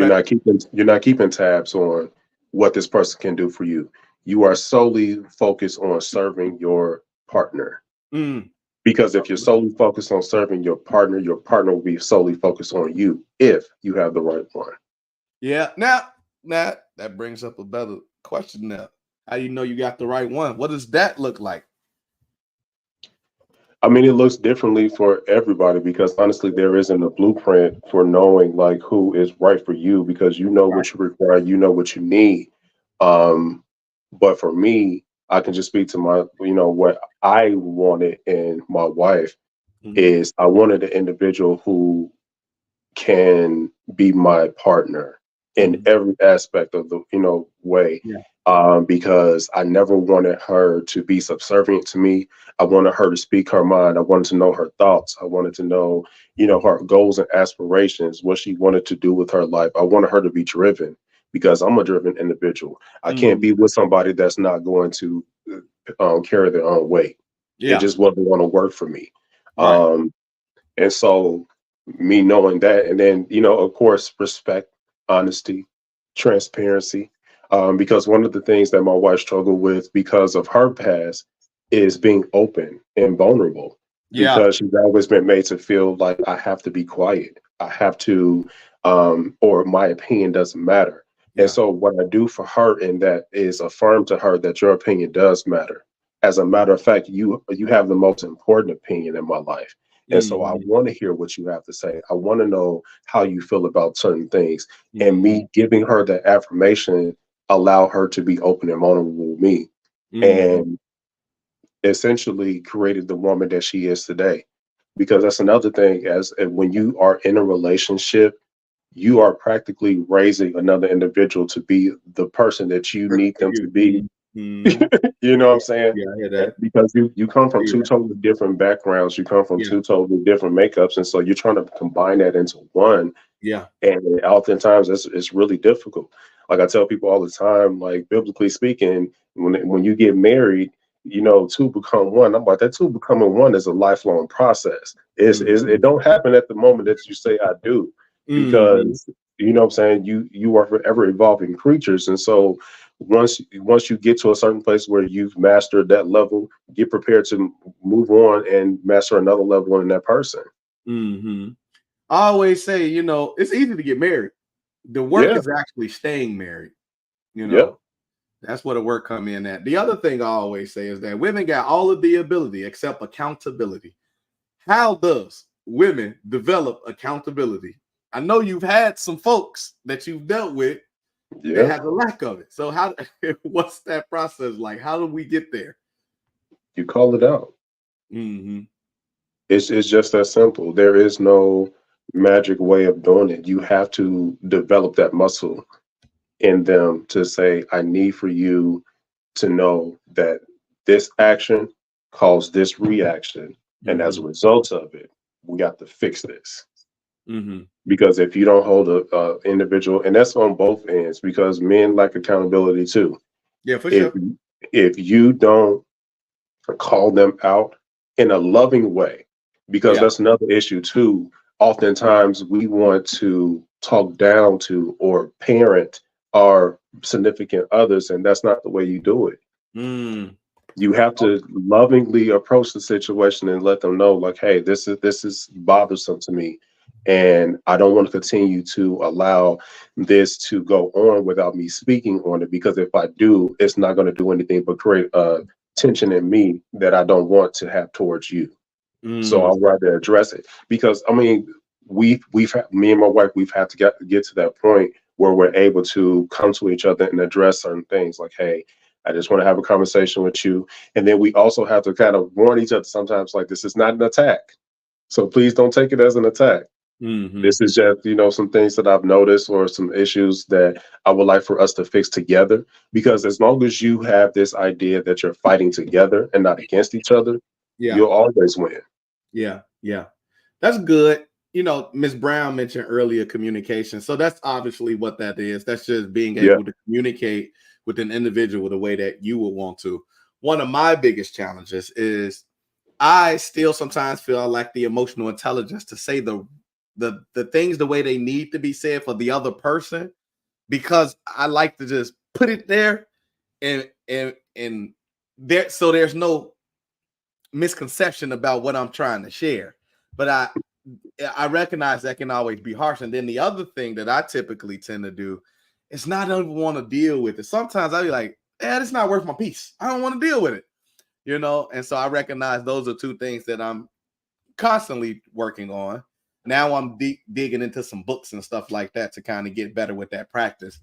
Speaker 2: You're not keeping tabs on what this person can do for you. You are solely focused on serving your partner.
Speaker 1: Mm.
Speaker 2: Because if you're solely focused on serving your partner will be solely focused on you if you have the right one.
Speaker 1: Yeah. Now that brings up a better question now. How you know you got the right one? What does that look like?
Speaker 2: I mean, it looks differently for everybody because honestly, there isn't a blueprint for knowing like who is right for you because you know
Speaker 1: Right.
Speaker 2: what you require, you know what you need. Um, but for me, I can just speak to my, what I wanted in my wife
Speaker 1: Mhm.
Speaker 2: is I wanted an individual who can be my partner in
Speaker 1: Mhm.
Speaker 2: every aspect of the way,
Speaker 1: Yeah.
Speaker 2: because I never wanted her to be subservient to me. I wanted her to speak her mind. I wanted to know her thoughts. I wanted to know her goals and aspirations, what she wanted to do with her life. I wanted her to be driven because I'm a driven individual. I can't
Speaker 1: Mhm.
Speaker 2: be with somebody that's not going to carry their own weight. It
Speaker 1: Yeah.
Speaker 2: just wasn't going to work for me.
Speaker 1: Right.
Speaker 2: um, and so, me knowing that, and then, of course, respect, honesty, transparency. Because one of the things that my wife struggled with because of her past is being open and vulnerable
Speaker 1: Yeah.
Speaker 2: because she's always been made to feel like I have to be quiet. I have to, or my opinion doesn't matter. And
Speaker 1: Yeah.
Speaker 2: so, what I do for her in that is affirm to her that your opinion does matter. As a matter of fact, you have the most important opinion in my life, and so I
Speaker 1: Mhm.
Speaker 2: want to hear what you have to say. I want to know how you feel about certain things. And
Speaker 1: Mhm.
Speaker 2: me giving her that affirmation allow her to be open and vulnerable with me.
Speaker 1: Mhm.
Speaker 2: And essentially created the woman that she is today. Because that's another thing, as when you are in a relationship, you are practically raising another individual to be the person that you
Speaker 1: Work
Speaker 2: need
Speaker 1: for
Speaker 2: them
Speaker 1: you.
Speaker 2: to be.
Speaker 1: Mhm.
Speaker 2: You know what I'm
Speaker 1: Yeah.
Speaker 2: saying?
Speaker 1: Yeah. I hear
Speaker 2: And
Speaker 1: that.
Speaker 2: because you come
Speaker 1: I
Speaker 2: from
Speaker 1: hear
Speaker 2: two
Speaker 1: that.
Speaker 2: totally different backgrounds, you come from
Speaker 1: Yeah.
Speaker 2: two totally different makeups, and so you're trying to combine that into one.
Speaker 1: Yeah.
Speaker 2: And oftentimes it's really difficult. Like I tell people all the time, like biblically speaking, when you get married, two become one. I'm like, that two becoming one is a lifelong process. It
Speaker 1: Mhm.
Speaker 2: don't happen at the moment that you say I do,
Speaker 1: Mhm.
Speaker 2: because what I'm saying, you are forever evolving creatures. And so once you get to a certain place where you've mastered that level, get prepared to move on and master another level in that person.
Speaker 1: Mhm. I always say, it's easy to get married. The work
Speaker 2: Yeah.
Speaker 1: is actually staying married. You
Speaker 2: Yep.
Speaker 1: know, that's where the work come in at. The other thing I always say is that women got all of the ability except accountability. How does women develop accountability? I know you've had some folks that you've dealt with that
Speaker 2: Yeah.
Speaker 1: has a lack of it. So how what's that process like? How do we get there?
Speaker 2: You call it out.
Speaker 1: Mm-hmm.
Speaker 2: It's just that simple. There is no magic way of doing it. You have to develop that muscle in them to say, I need for you to know that this action caused this reaction. And as
Speaker 1: Mm-hmm.
Speaker 2: a result of it, we got to fix this.
Speaker 1: Mm-hmm.
Speaker 2: Because if you don't hold a individual, and that's on both ends, because men like accountability too.
Speaker 1: Yeah, for
Speaker 2: If
Speaker 1: sure.
Speaker 2: if you don't call them out in a loving way, because
Speaker 1: Yeah.
Speaker 2: that's another issue too. Oftentimes we want to talk down to or parent our significant others, and that's not the way you do it.
Speaker 1: Mm.
Speaker 2: You have to lovingly approach the situation and let them know, like, hey, this is bothersome to me, and I don't want to continue to allow this to go on without me speaking on it, because if I do, it's not going to do anything but create tension in me that I don't want to have towards you. So
Speaker 1: Mm.
Speaker 2: I'd rather address it, because I mean, me and my wife, we've had to get to that point where we're able to come to each other and address certain things, like, hey, I just want to have a conversation with you. And then we also have to kind of warn each other sometimes, like, this is not an attack. So please don't take it as an attack.
Speaker 1: Mm-hmm.
Speaker 2: This is just, some things that I've noticed or some issues that I would like for us to fix together. Because as long as you have this idea that you're fighting together and not against each other,
Speaker 1: Yeah.
Speaker 2: you'll always win.
Speaker 1: Yeah. Yeah. That's good. Miss Brown mentioned earlier communication. So that's obviously what that is. That's just being
Speaker 2: Yeah.
Speaker 1: able to communicate with an individual the way that you would want to. One of my biggest challenges is I still sometimes feel I lack the emotional intelligence to say the things the way they need to be said for the other person, because I like to just put it there and there, so there's no misconception about what I'm trying to share. But I recognize that can always be harsh. And then the other thing that I typically tend to do is not even want to deal with it. Sometimes I'll be like, it's not worth my peace. I don't want to deal with it. you know. And so I recognize those are two things that I'm constantly working on. Now I'm digging into some books and stuff like that to kind of get better with that practice.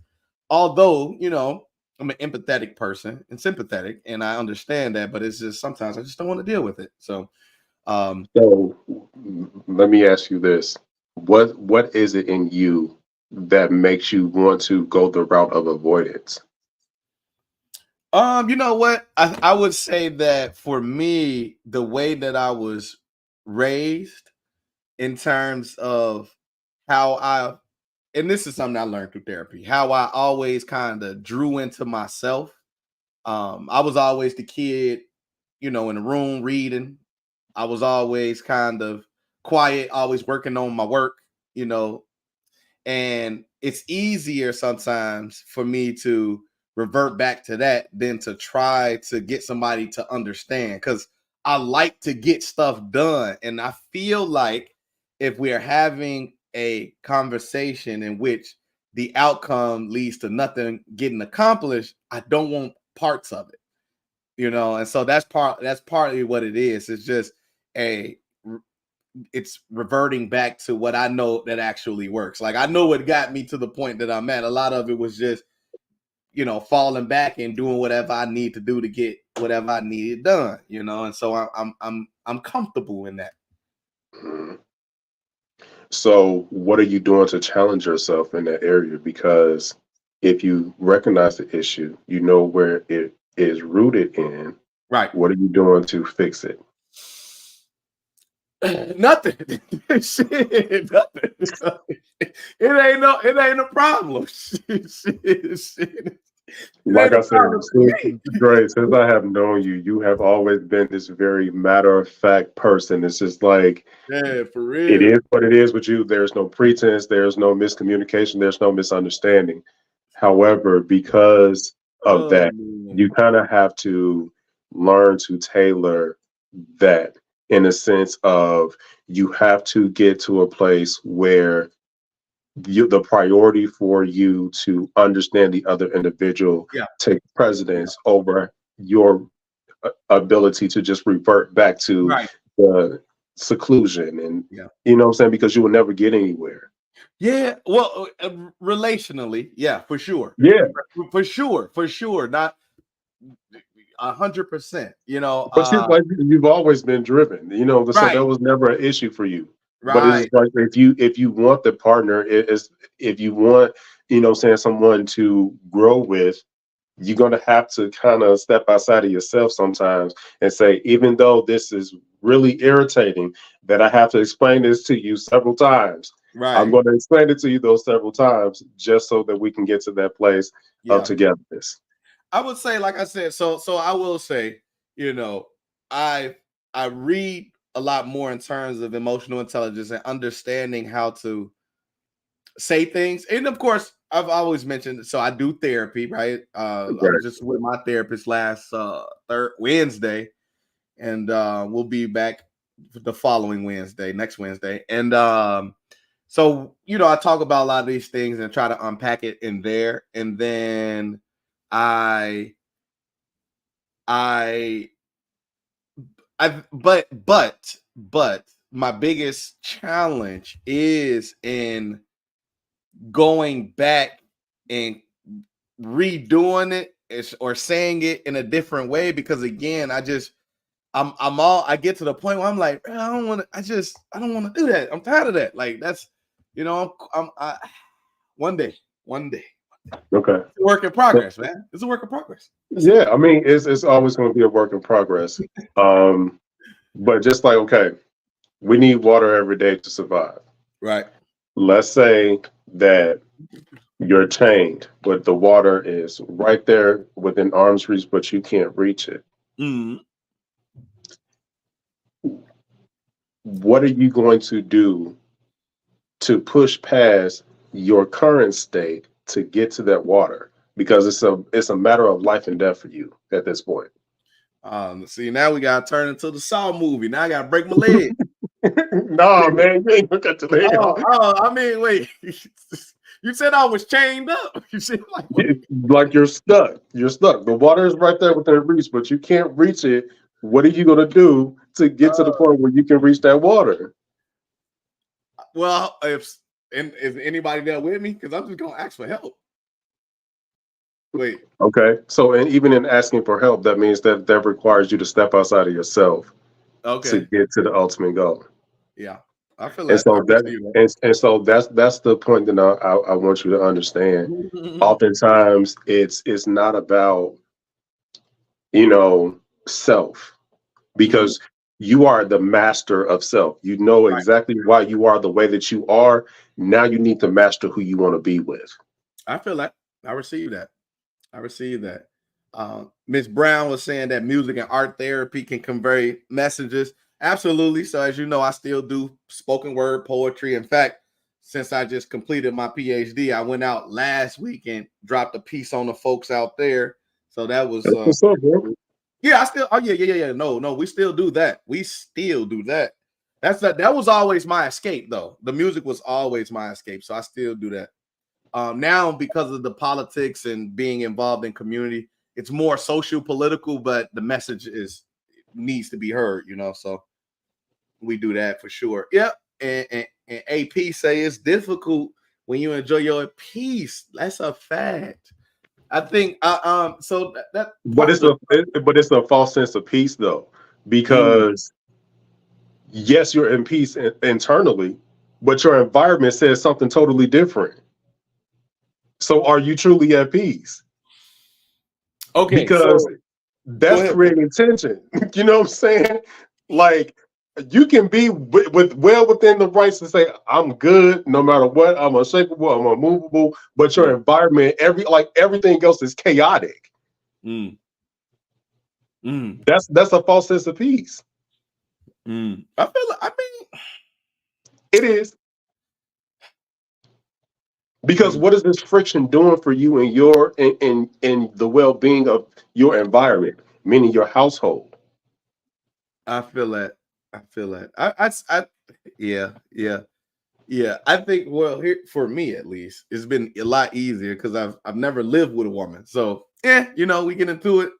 Speaker 1: Although, you know, I'm an empathetic person and sympathetic, and I understand that, but it's just sometimes I just don't want to deal with it. So,
Speaker 2: So let me ask you this. What is it in you that makes you want to go the route of avoidance?
Speaker 1: you know what? I would say that for me, the way that I was raised in terms of how I, and this is something I learned through therapy, how I always kind of drew into myself. I was always the kid, you know, in the room reading. I was always kind of quiet, always working on my work, you know, and it's easier sometimes for me to revert back to that than to try to get somebody to understand, because I like to get stuff done. And I feel like if we're having a conversation in which the outcome leads to nothing getting accomplished, I don't want parts of it, you know. And so that's partly what it is. It's just a it's reverting back to what I know that actually works. Like I know what got me to the point that I'm at. A lot of it was just, you know, falling back and doing whatever I need to do to get whatever I needed done, you know. And so I'm comfortable in that.
Speaker 2: Mhm. So what are you doing to challenge yourself in that area? Because if you recognize the issue, you know where it is rooted in.
Speaker 1: Right.
Speaker 2: What are you doing to fix it?
Speaker 1: Nothing. Shit, nothing. It ain't a problem. Shit. It
Speaker 2: Like
Speaker 1: ain't a
Speaker 2: I said,
Speaker 1: problem to me.
Speaker 2: Since I have known you, you have always been this very matter of fact person. It's just like
Speaker 1: Yeah, for
Speaker 2: it
Speaker 1: real.
Speaker 2: is what it is with you. There's no pretense, there's no miscommunication, there's no misunderstanding. However, because of
Speaker 1: Oh
Speaker 2: that,
Speaker 1: man.
Speaker 2: you kind of have to learn to tailor that in a sense of you have to get to a place where the priority for you to understand the other individual
Speaker 1: Yeah.
Speaker 2: take precedence over your ability to just revert back to
Speaker 1: Right.
Speaker 2: the seclusion and
Speaker 1: Yeah.
Speaker 2: you know what I'm saying, because you will never get anywhere.
Speaker 1: Yeah. Well, relationally, yeah, for sure.
Speaker 2: Yeah,
Speaker 1: For sure. Not 100%. You know.
Speaker 2: but see, like you've always been driven, you know, so
Speaker 1: Right.
Speaker 2: that was never an issue for you. But it's
Speaker 1: Right.
Speaker 2: like if you want the partner, it is if you want, you know, saying someone to grow with, you're going to have to kind of step outside of yourself sometimes and say, even though this is really irritating that I have to explain this to you several times, I'm
Speaker 1: Right.
Speaker 2: going to explain it to you those several times just so that we can get to that place of
Speaker 1: Yeah.
Speaker 2: togetherness.
Speaker 1: I would say, like I said, so I will say, you know, I I read a lot more in terms of emotional intelligence and understanding how to say things. And of course, I've always mentioned, so I do therapy, right? I was
Speaker 2: Right.
Speaker 1: just with my therapist last third Wednesday, and we'll be back the following Wednesday, next Wednesday. And so, you know, I talk about a lot of these things and try to unpack it in there. And then I I but my biggest challenge is in going back and redoing it or saying it in a different way, because again, I get to the point where I'm like, "Man, I don't want to, I don't want to do that. I'm tired of that." Like that's, you know, one day.
Speaker 2: Okay.
Speaker 1: It's a work in progress, man. It's a work in progress. That's it.
Speaker 2: Yeah, I mean, it's always going to be a work in progress. Um, but just like, okay, we need water every day to survive.
Speaker 1: Right.
Speaker 2: Let's say that you're chained, but the water is right there within arm's reach, but you can't reach it.
Speaker 1: Mhm.
Speaker 2: What are you going to do to push past your current state to get to that water? Because it's a matter of life and death for you at this point.
Speaker 1: See, now we gotta turn into the Saw movie. Now I gotta break my leg.
Speaker 2: No, man, you ain't gonna cut your leg off.
Speaker 1: I mean, wait. You said I was chained up. You said like what?
Speaker 2: Like you're stuck. You're stuck. The water is right there within reach, but you can't reach it what are you going to do to get to the point where you can reach that water?
Speaker 1: Well, if is anybody there with me? Because I'm just gonna ask for help. Wait.
Speaker 2: Okay. So, and even in asking for help, that means that requires you to step outside of yourself to
Speaker 1: Okay.
Speaker 2: get to the ultimate goal.
Speaker 1: Yeah. I feel
Speaker 2: And
Speaker 1: that. I
Speaker 2: so
Speaker 1: receive
Speaker 2: that's the point that I want you to understand.
Speaker 1: that.
Speaker 2: Oftentimes, it's not about, you know, self,
Speaker 1: Mhm.
Speaker 2: because you are the master of self. You know
Speaker 1: Right.
Speaker 2: exactly why you are the way that you are. Now you need to master who you want to be with.
Speaker 1: I feel that. I receive that. I receive that. Miss Brown was saying that music and art therapy can convey messages. Absolutely. So, as you know, I still do spoken word poetry. In fact, since I just completed my PhD, I went out last week and dropped a piece on the folks out there. So that was
Speaker 2: That's what's up, bro.
Speaker 1: yeah, I still yeah. No, we still do that. We still do that. That was always my escape though. The music was always my escape. So I still do that. Now, because of the politics and being involved in community, it's more social political, but the message is needs to be heard, you know. So we do that for sure. Yep. And AP say it's difficult when you enjoy your peace. That's a fact. I think so that
Speaker 2: But
Speaker 1: part
Speaker 2: it's
Speaker 1: of the
Speaker 2: a false sense of peace though,
Speaker 1: mm,
Speaker 2: because yes, you're in peace internally, but your environment says something totally different. So are you truly at peace?
Speaker 1: okay,
Speaker 2: Because
Speaker 1: so go
Speaker 2: that's
Speaker 1: ahead.
Speaker 2: creating tension. You know what I'm saying? Like, you can be with well within the rights to say I'm good no matter what. I'm unshakable. I'm unmovable. But your
Speaker 1: Mm,
Speaker 2: environment, everything else is chaotic.
Speaker 1: mm, mm,
Speaker 2: That's a false sense of peace.
Speaker 1: I feel like, I mean,
Speaker 2: It is, because
Speaker 1: mm,
Speaker 2: what is this friction doing for you in in the well being of your environment, meaning your household?
Speaker 1: I feel that. I feel that. Yeah, yeah. Yeah, I think well here for me at least, it's been a lot easier because I've never lived with a woman. So yeah, you know, we get into it.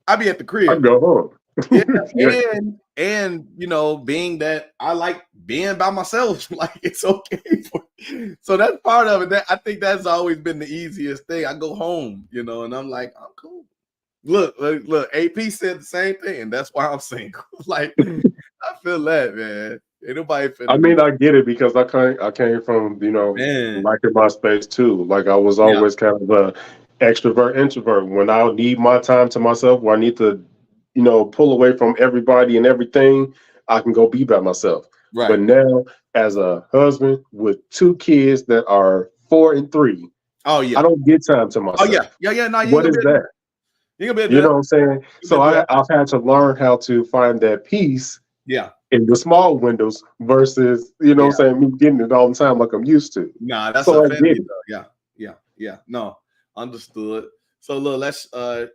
Speaker 1: I be at the
Speaker 2: I
Speaker 1: crib.
Speaker 2: go home.
Speaker 1: Yeah,
Speaker 2: Yeah,
Speaker 1: and you know, being that I like being by myself, like it's okay. So that's part of it. That I think that's always been the easiest thing. I go home, you know, and I'm like, I'm cool. Look, AP said the same thing, and that's why I'm single. Like, I feel that, man. Ain't nobody
Speaker 2: I
Speaker 1: finna be
Speaker 2: mean, I get it because I came from,
Speaker 1: man.
Speaker 2: liking my space too. Like, I was
Speaker 1: Yeah,
Speaker 2: always kind of a extrovert introvert. When I need my time to myself, where I need to, pull away from everybody and everything, I can go be by myself.
Speaker 1: right.
Speaker 2: But now, as a husband with two kids that are 4 and 3,
Speaker 1: Oh
Speaker 2: I
Speaker 1: yeah.
Speaker 2: don't get time to
Speaker 1: Oh yeah.
Speaker 2: myself.
Speaker 1: Yeah, yeah. No, you ain't
Speaker 2: What
Speaker 1: gonna be
Speaker 2: is
Speaker 1: able to do
Speaker 2: that?
Speaker 1: that. You ain't gonna be able to
Speaker 2: You
Speaker 1: do
Speaker 2: know
Speaker 1: that.
Speaker 2: what I'm saying?
Speaker 1: You
Speaker 2: So
Speaker 1: ain't gonna be able to do that.
Speaker 2: I've had to learn how to find that peace
Speaker 1: Yeah.
Speaker 2: in the small windows versus,
Speaker 1: Yeah.
Speaker 2: what I'm saying, me getting it all the time like I'm used to.
Speaker 1: Nah, that's a
Speaker 2: So I get
Speaker 1: family
Speaker 2: it.
Speaker 1: though. Yeah. Yeah. Yeah. No, understood. So look, let's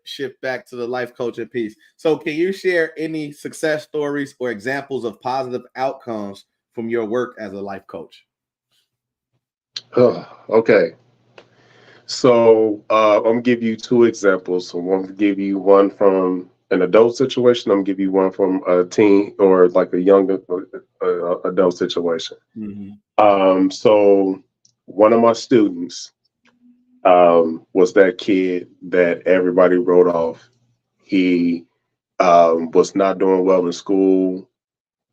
Speaker 1: shift back to the life coaching piece. So can you share any success stories or examples of positive outcomes from your work as a life coach?
Speaker 2: Okay. So I'm gonna give you two examples. So I'm gonna give you one from an adult situation. I'm gonna give you one from a teen or like a young adult situation.
Speaker 1: Mm-hmm.
Speaker 2: So one of my students was that kid that everybody wrote off. He was not doing well in school.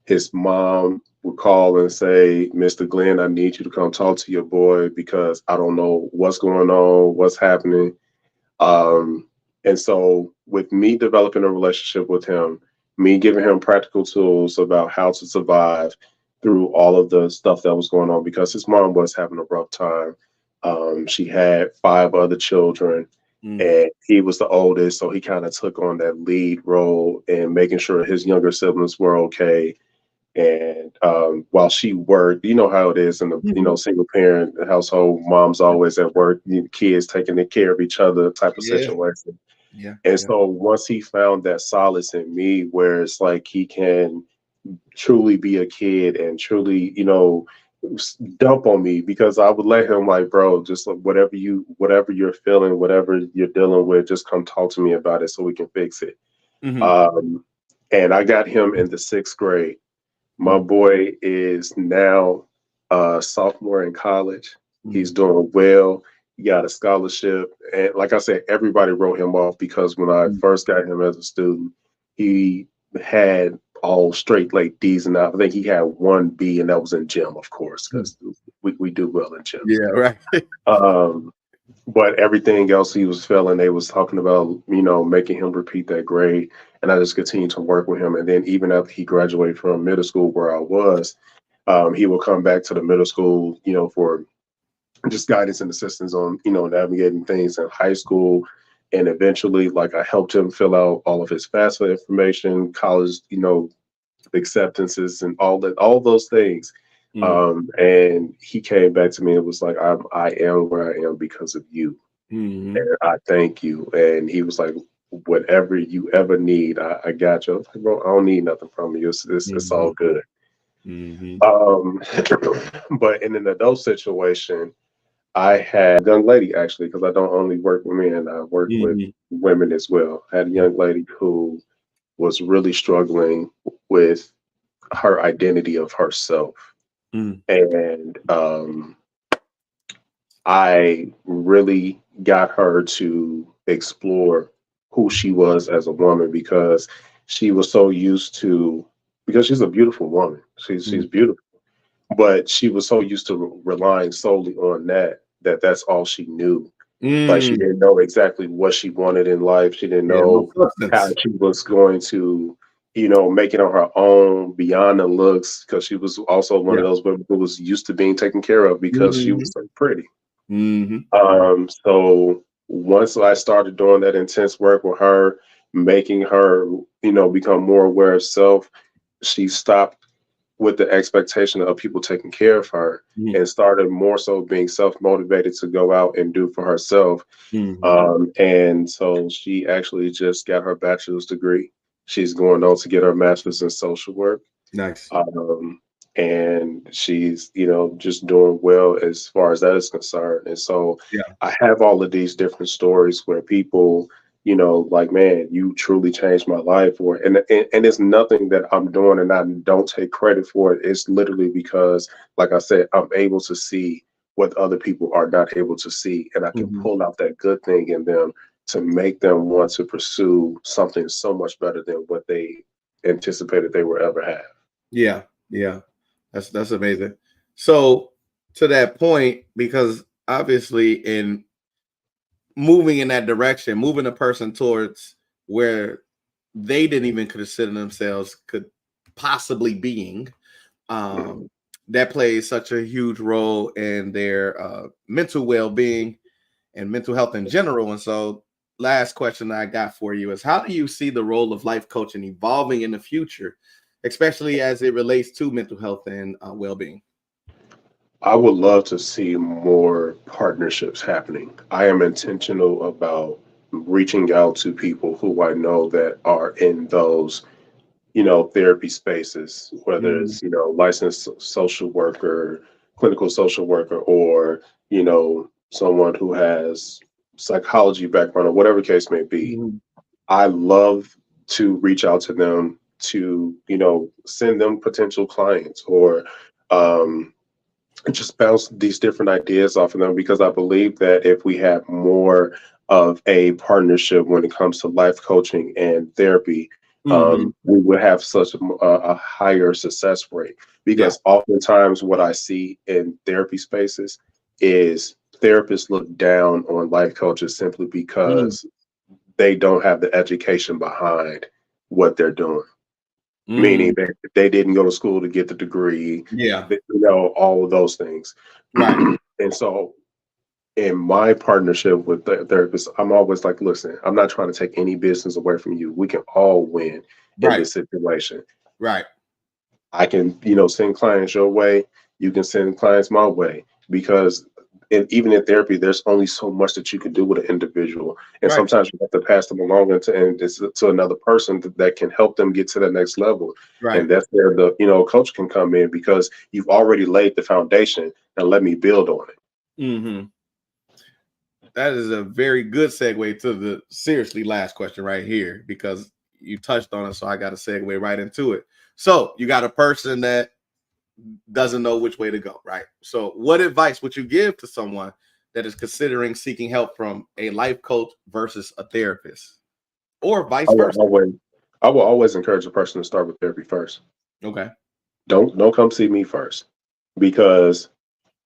Speaker 2: His mom would call and say, Mr. Glenn, I need you to come talk to your boy because I don't know what's going on, what's happening. And so, with me developing a relationship with him, me giving him practical tools about how to survive through all of the stuff that was going on, because his mom was having a rough time. She had 5 other children,
Speaker 1: Mm.
Speaker 2: and he was the oldest. So, he kind of took on that lead role in making sure his younger siblings were okay. And while she worked, you know how it is in the single parent household, mom's always at work, kids taking care of each other type of
Speaker 1: Yeah.
Speaker 2: situation.
Speaker 1: Yeah.
Speaker 2: And
Speaker 1: Yeah.
Speaker 2: so once he found that solace in me, where it's like he can truly be a kid and truly, dump on me, because I would let him, like, bro, just like whatever you're feeling, whatever you're dealing with, just come talk to me about it so we can fix it.
Speaker 1: Mm-hmm.
Speaker 2: Um, And I got him in the 6th grade. My boy is now a sophomore in college. He's doing well. He got a scholarship. And like I said, everybody wrote him off because when I first got him as a student, he had all straight like D's, and I think he had one B, and that was in gym, of course, because we do well in gym.
Speaker 1: Yeah, right.
Speaker 2: But everything else he was failing, they was talking about, making him repeat that grade. And I just continued to work with him. And then even after he graduated from middle school where I was, he will come back to the middle school, for just guidance and assistance on, navigating things in high school. And eventually, like, I helped him fill out all of his FAFSA information, college, acceptances and all those things. And he came back to me and was like, I am where I am because of you. And I thank you. And he was like, whatever you ever need, I got you. I was like, bro, I don't need nothing from you. It's all good. But in an adult situation, I had a young lady, actually, because I don't only work with men, I work with women as well. I had a young lady who was really struggling with her identity of herself. And I really got her to explore who she was as a woman, because she was so used to, because she's a beautiful woman. She's beautiful, but she was so used to relying solely on that's all she knew. Like, she didn't know exactly what she wanted in life. She didn't know how she was going to, make it on her own beyond the looks, because she was also one of those women who was used to being taken care of because she was so pretty. So once I started doing that intense work with her, making her, become more aware of self, she stopped with the expectation of people taking care of her and started more so being self-motivated to go out and do for herself. And so she actually just got her bachelor's degree. She's going on to get her master's in social work.
Speaker 1: Nice.
Speaker 2: And she's, just doing well as far as that is concerned. And so I have all of these different stories where people, like, man, you truly changed my life, and it's nothing that I'm doing and I don't take credit for it. It's literally because, like I said, I'm able to see what other people are not able to see, and I can pull out that good thing in them to make them want to pursue something so much better than what they anticipated they would ever have.
Speaker 1: Yeah. That's amazing. So to that point, because obviously in moving in that direction, moving a person towards where they didn't even consider themselves could possibly being, that plays such a huge role in their mental well-being and mental health in general. And so last question I got for you is, how do you see the role of life coaching evolving in the future, especially as it relates to mental health and well-being?
Speaker 2: I would love to see more partnerships happening. I am intentional about reaching out to people who I know that are in those, therapy spaces, whether it's, licensed social worker, clinical social worker, or, someone who has psychology background or whatever case may be. I love to reach out to them to, send them potential clients, or just bounce these different ideas off of them, because I believe that if we have more of a partnership when it comes to life coaching and therapy, we would have such a higher success rate. Because oftentimes what I see in therapy spaces is therapists look down on life coaches simply because they don't have the education behind what they're doing. Meaning that they didn't go to school to get the degree, all of those things.
Speaker 1: Right.
Speaker 2: And so in my partnership with the therapists, I'm always like, listen, I'm not trying to take any business away from you. We can all win in this situation.
Speaker 1: Right.
Speaker 2: I can, send clients your way. You can send clients my way, because even in therapy, there's only so much that you can do with an individual. And sometimes you have to pass them along to another person that can help them get to the next level. And that's where the, coach can come in, because you've already laid the foundation, and let me build on it.
Speaker 1: That is a very good segue to the seriously last question right here, because you touched on it, so I got to segue right into it. So you got a person that doesn't know which way to go, right? So what advice would you give to someone that is considering seeking help from a life coach versus a therapist, or vice
Speaker 2: I will
Speaker 1: versa?
Speaker 2: always, I will always encourage a person to start with therapy first.
Speaker 1: Okay.
Speaker 2: Don't come see me first, because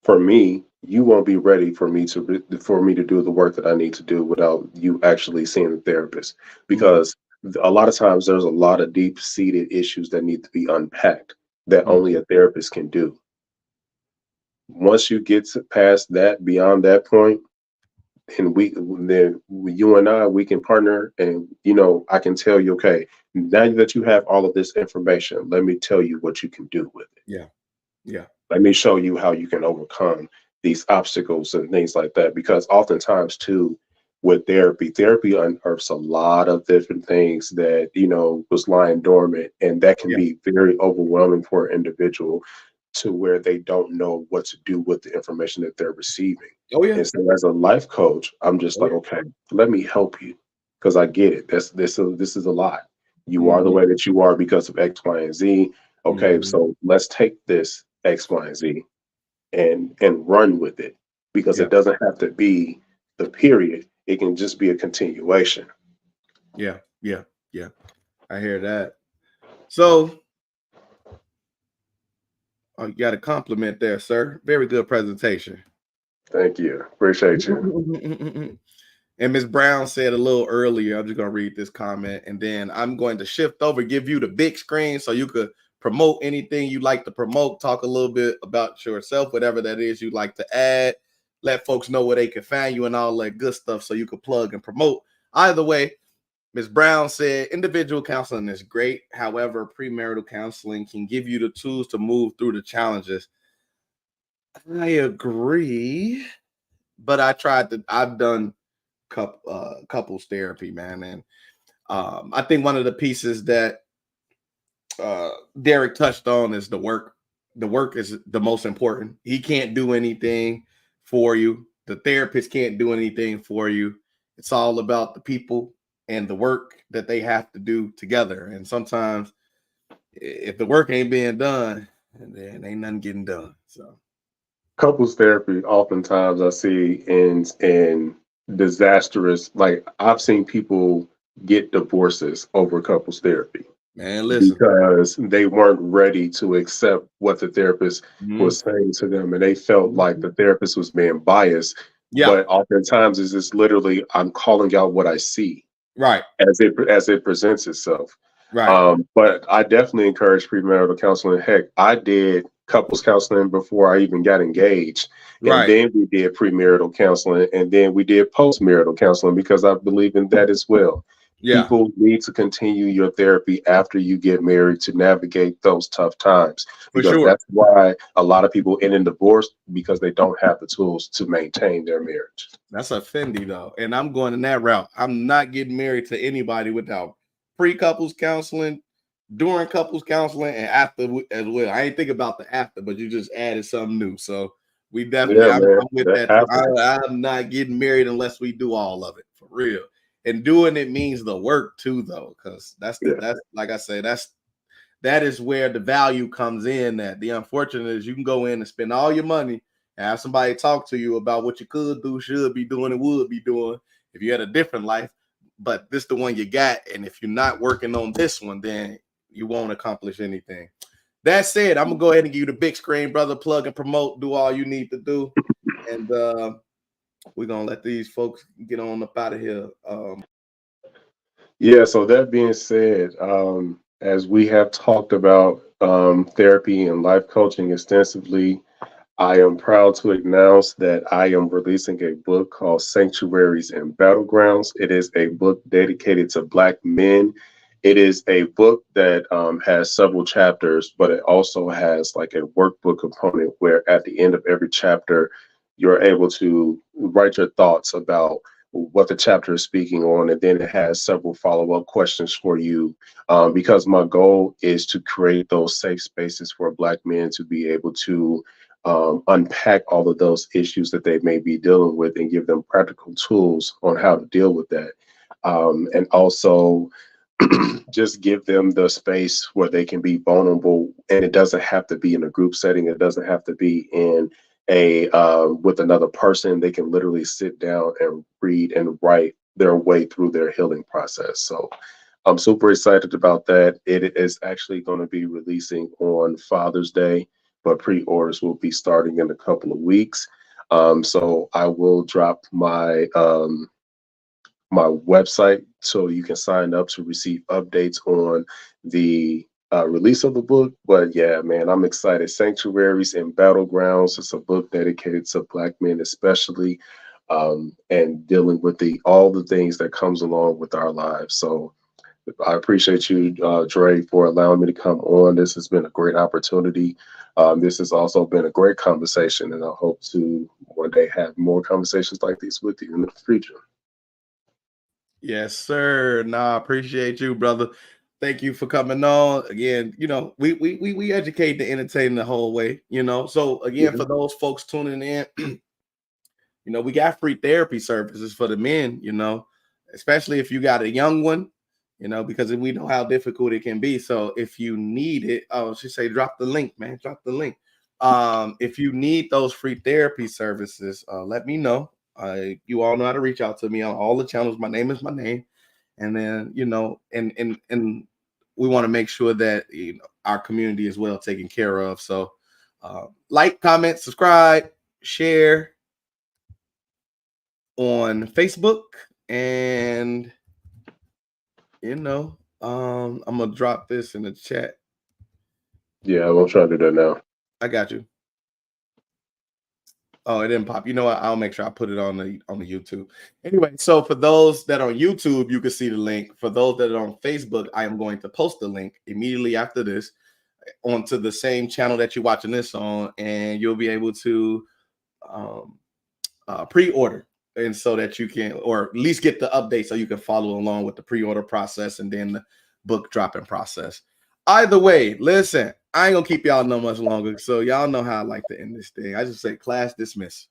Speaker 2: for me, you won't be ready for me to do the work that I need to do without you actually seeing the therapist.
Speaker 1: Mm-hmm.
Speaker 2: Because a lot of times there's a lot of deep seated issues that need to be unpacked that only
Speaker 1: Mm-hmm.
Speaker 2: a therapist can do. Once you get past that, beyond that point, and then you and we can partner, and I can tell you, okay, now that you have all of this information, let me tell you what you can do with it.
Speaker 1: Yeah. Yeah.
Speaker 2: Let me show you how you can overcome these obstacles and things like that. Because oftentimes too, with therapy unearths a lot of different things that was lying dormant, and that can
Speaker 1: Yeah.
Speaker 2: be very overwhelming for an individual, to where they don't know what to do with the information that they're receiving.
Speaker 1: Oh yeah.
Speaker 2: And so as a life coach, I'm just
Speaker 1: Oh
Speaker 2: like,
Speaker 1: yeah.
Speaker 2: okay, let me help you, because I get it. This is a lot. You are the
Speaker 1: Mm-hmm.
Speaker 2: way that you are because of X, Y, and Z. Okay,
Speaker 1: Mm-hmm.
Speaker 2: so let's take this X, Y, and Z and run with it, because
Speaker 1: Yeah.
Speaker 2: it doesn't have to be the period. It can just be a continuation.
Speaker 1: Yeah. Yeah. Yeah. I hear that. So you got a compliment there, sir. Very good presentation.
Speaker 2: Thank you. Appreciate you.
Speaker 1: And Ms. Brown said a little earlier, I'm just going to read this comment, and then I'm going to shift over, give you the big screen so you could promote anything you'd like to promote, talk a little bit about yourself, whatever that is you'd like to add, let folks know where they can find you and all that good stuff so you could plug and promote. Either way, Ms. Brown said individual counseling is great. However, premarital counseling can give you the tools to move through the challenges. I agree, but I've done couples therapy, man, and I think one of the pieces that Derrick touched on is the work. The work is the most important. He can't do anything for you. The therapist can't do anything for you. It's all about the people and the work that they have to do together. And sometimes, if the work ain't being done, then ain't nothing getting done. So,
Speaker 2: Couples therapy, oftentimes I see in disastrous, like I've seen people get divorces over couples therapy,
Speaker 1: man, listen.
Speaker 2: because they weren't ready to accept what the therapist
Speaker 1: Mhm.
Speaker 2: was saying to them, and they felt like the therapist was being biased.
Speaker 1: Yeah,
Speaker 2: But oftentimes it's just literally, I'm calling out what I see
Speaker 1: right,
Speaker 2: as it presents itself.
Speaker 1: right,
Speaker 2: But I definitely encourage premarital counseling. Heck, I did couples counseling before I even got engaged, and
Speaker 1: right.
Speaker 2: then we did premarital counseling, and then we did postmarital counseling, because I believe in that as well.
Speaker 1: Yeah,
Speaker 2: People need to continue your therapy after you get married to navigate those tough times,
Speaker 1: for
Speaker 2: because
Speaker 1: sure.
Speaker 2: that's why a lot of people end in divorce, because they don't have the tools to maintain their marriage.
Speaker 1: That's a Fendi though, and I'm going in that route. I'm not getting married to anybody without pre-couples counseling, during couples counseling, and after as well. I ain't think about the after, but you just added something new. So we definitely,
Speaker 2: Yeah, man.
Speaker 1: I'm with
Speaker 2: That
Speaker 1: that too.
Speaker 2: after.
Speaker 1: I'm not getting married unless we do all of it for real. And doing it means the work too, though, because
Speaker 2: Yeah.
Speaker 1: that's like I say, that is where the value comes in. That the unfortunate is you can go in and spend all your money and have somebody talk to you about what you could do, should be doing, and would be doing if you had a different life. But this the one you got, and if you're not working on this one, then you won't accomplish anything. That said, I'm gonna go ahead and give you the big screen, brother. Plug and promote. Do all you need to do, and we're gonna let these folks get on up out of here.
Speaker 2: Yeah, so that being said, as we have talked about therapy and life coaching extensively, I am proud to announce that I am releasing a book called Sanctuaries and Battlegrounds. It is a book dedicated to Black men. It is a book that has several chapters, but it also has like a workbook component where at the end of every chapter, you're able to write your thoughts about what the chapter is speaking on, and then it has several follow-up questions for you, because my goal is to create those safe spaces for Black men to be able to unpack all of those issues that they may be dealing with, and give them practical tools on how to deal with that. And also, just give them the space where they can be vulnerable, and it doesn't have to be in a group setting. It doesn't have to be in a with another person. They can literally sit down and read and write their way through their healing process. So I'm super excited about that. It is actually going to be releasing on Father's Day, but pre-orders will be starting in a couple of weeks. So I will drop my website so you can sign up to receive updates on the release of the book. But yeah, man, I'm excited. Sanctuaries and Battlegrounds. It's a book dedicated to Black men, especially, and dealing with all the things that comes along with our lives. So I appreciate you, Dre, for allowing me to come on. This has been a great opportunity. This has also been a great conversation, and I hope to one day have more conversations like these with you in the future.
Speaker 1: Yes, sir. Nah, I appreciate you, brother. Thank you for coming on. Again, we educate and entertain the whole way, So again,
Speaker 2: Yeah.
Speaker 1: for those folks tuning in, we got free therapy services for the men, especially if you got a young one, because we know how difficult it can be. So if you need it, oh, she say drop the link, man. Drop the link. If you need those free therapy services, let me know. You all know how to reach out to me on all the channels. My name is my name. And then, and we want to make sure that our community is well taken care of. So like, comment, subscribe, share on Facebook, and I'm gonna drop this in the chat.
Speaker 2: Yeah, I'm gonna try to do that now.
Speaker 1: I got you. Oh, it didn't pop. You know what? I'll make sure I put it on the YouTube. Anyway, so for those that are on YouTube, you can see the link. For those that are on Facebook, I am going to post the link immediately after this onto the same channel that you're watching this on, and you'll be able to um, pre-order, and so that you can, or at least get the update so you can follow along with the pre-order process and then the book dropping process. Either way, listen, I ain't gonna keep y'all no much longer. So y'all know how I like to end this thing. I just say class dismiss.